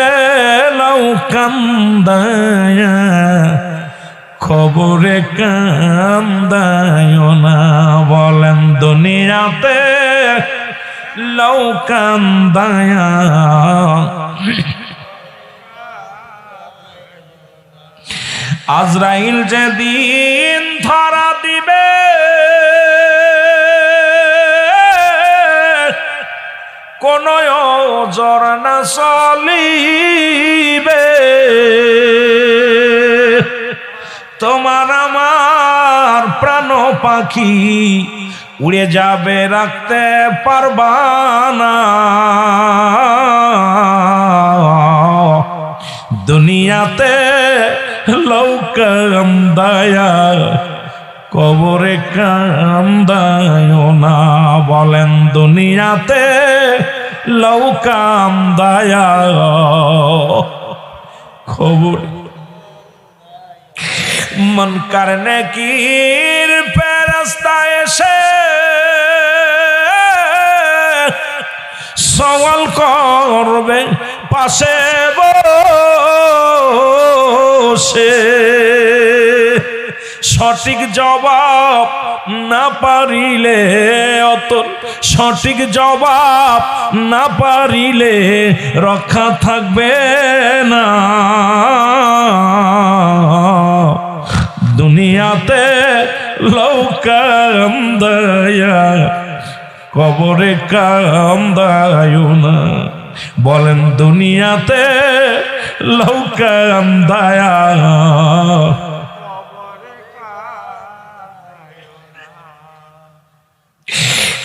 লাউ কান্দায়া খবরে কান্দায় না। বলেন দুনিয়াতে লাউ কান্দায়া আজরাইল যেদিন ধরা দিবে, কোন ওজর না চলিবে, তোমার আমার প্রাণ পাখি উড়ে যাবে, রাখতে পারবা না। দুনিয়াতে লৌকাম দায়া কবরে কান্দায় না। বলেন দুনিয়াতে লৌকাম দায়া খবর মন করনে কির ফেরেশতা এসে সওয়াল করবে পাশে বসে, সঠিক জবাব না পারিলে, অত সঠিক জবাব না পারিলে রক্ষা থাকবে না। দুনিয়াতে লৌকাম দায়া কবরে কান্দায় না। বলেন দুনিয়াতে লৌকাম দায়া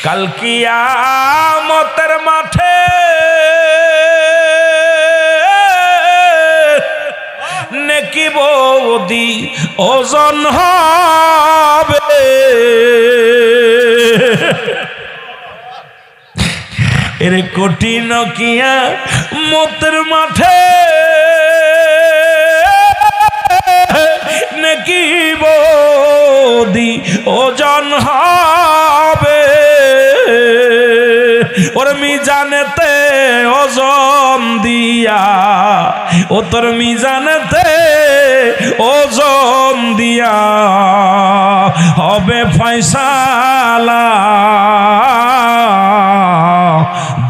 কাল কিয়ামতের মাঠে নেকি বদি ওজন হবে, এর কঠিন কিয়ামতের মাঠে হবে ওর মিজানেতে ওজন দিয়া, ও তোর মিজানেতে ওজন দিয়া হবে ফয়সালা।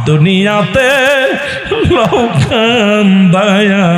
দুনিয়াতে লোকান দায়া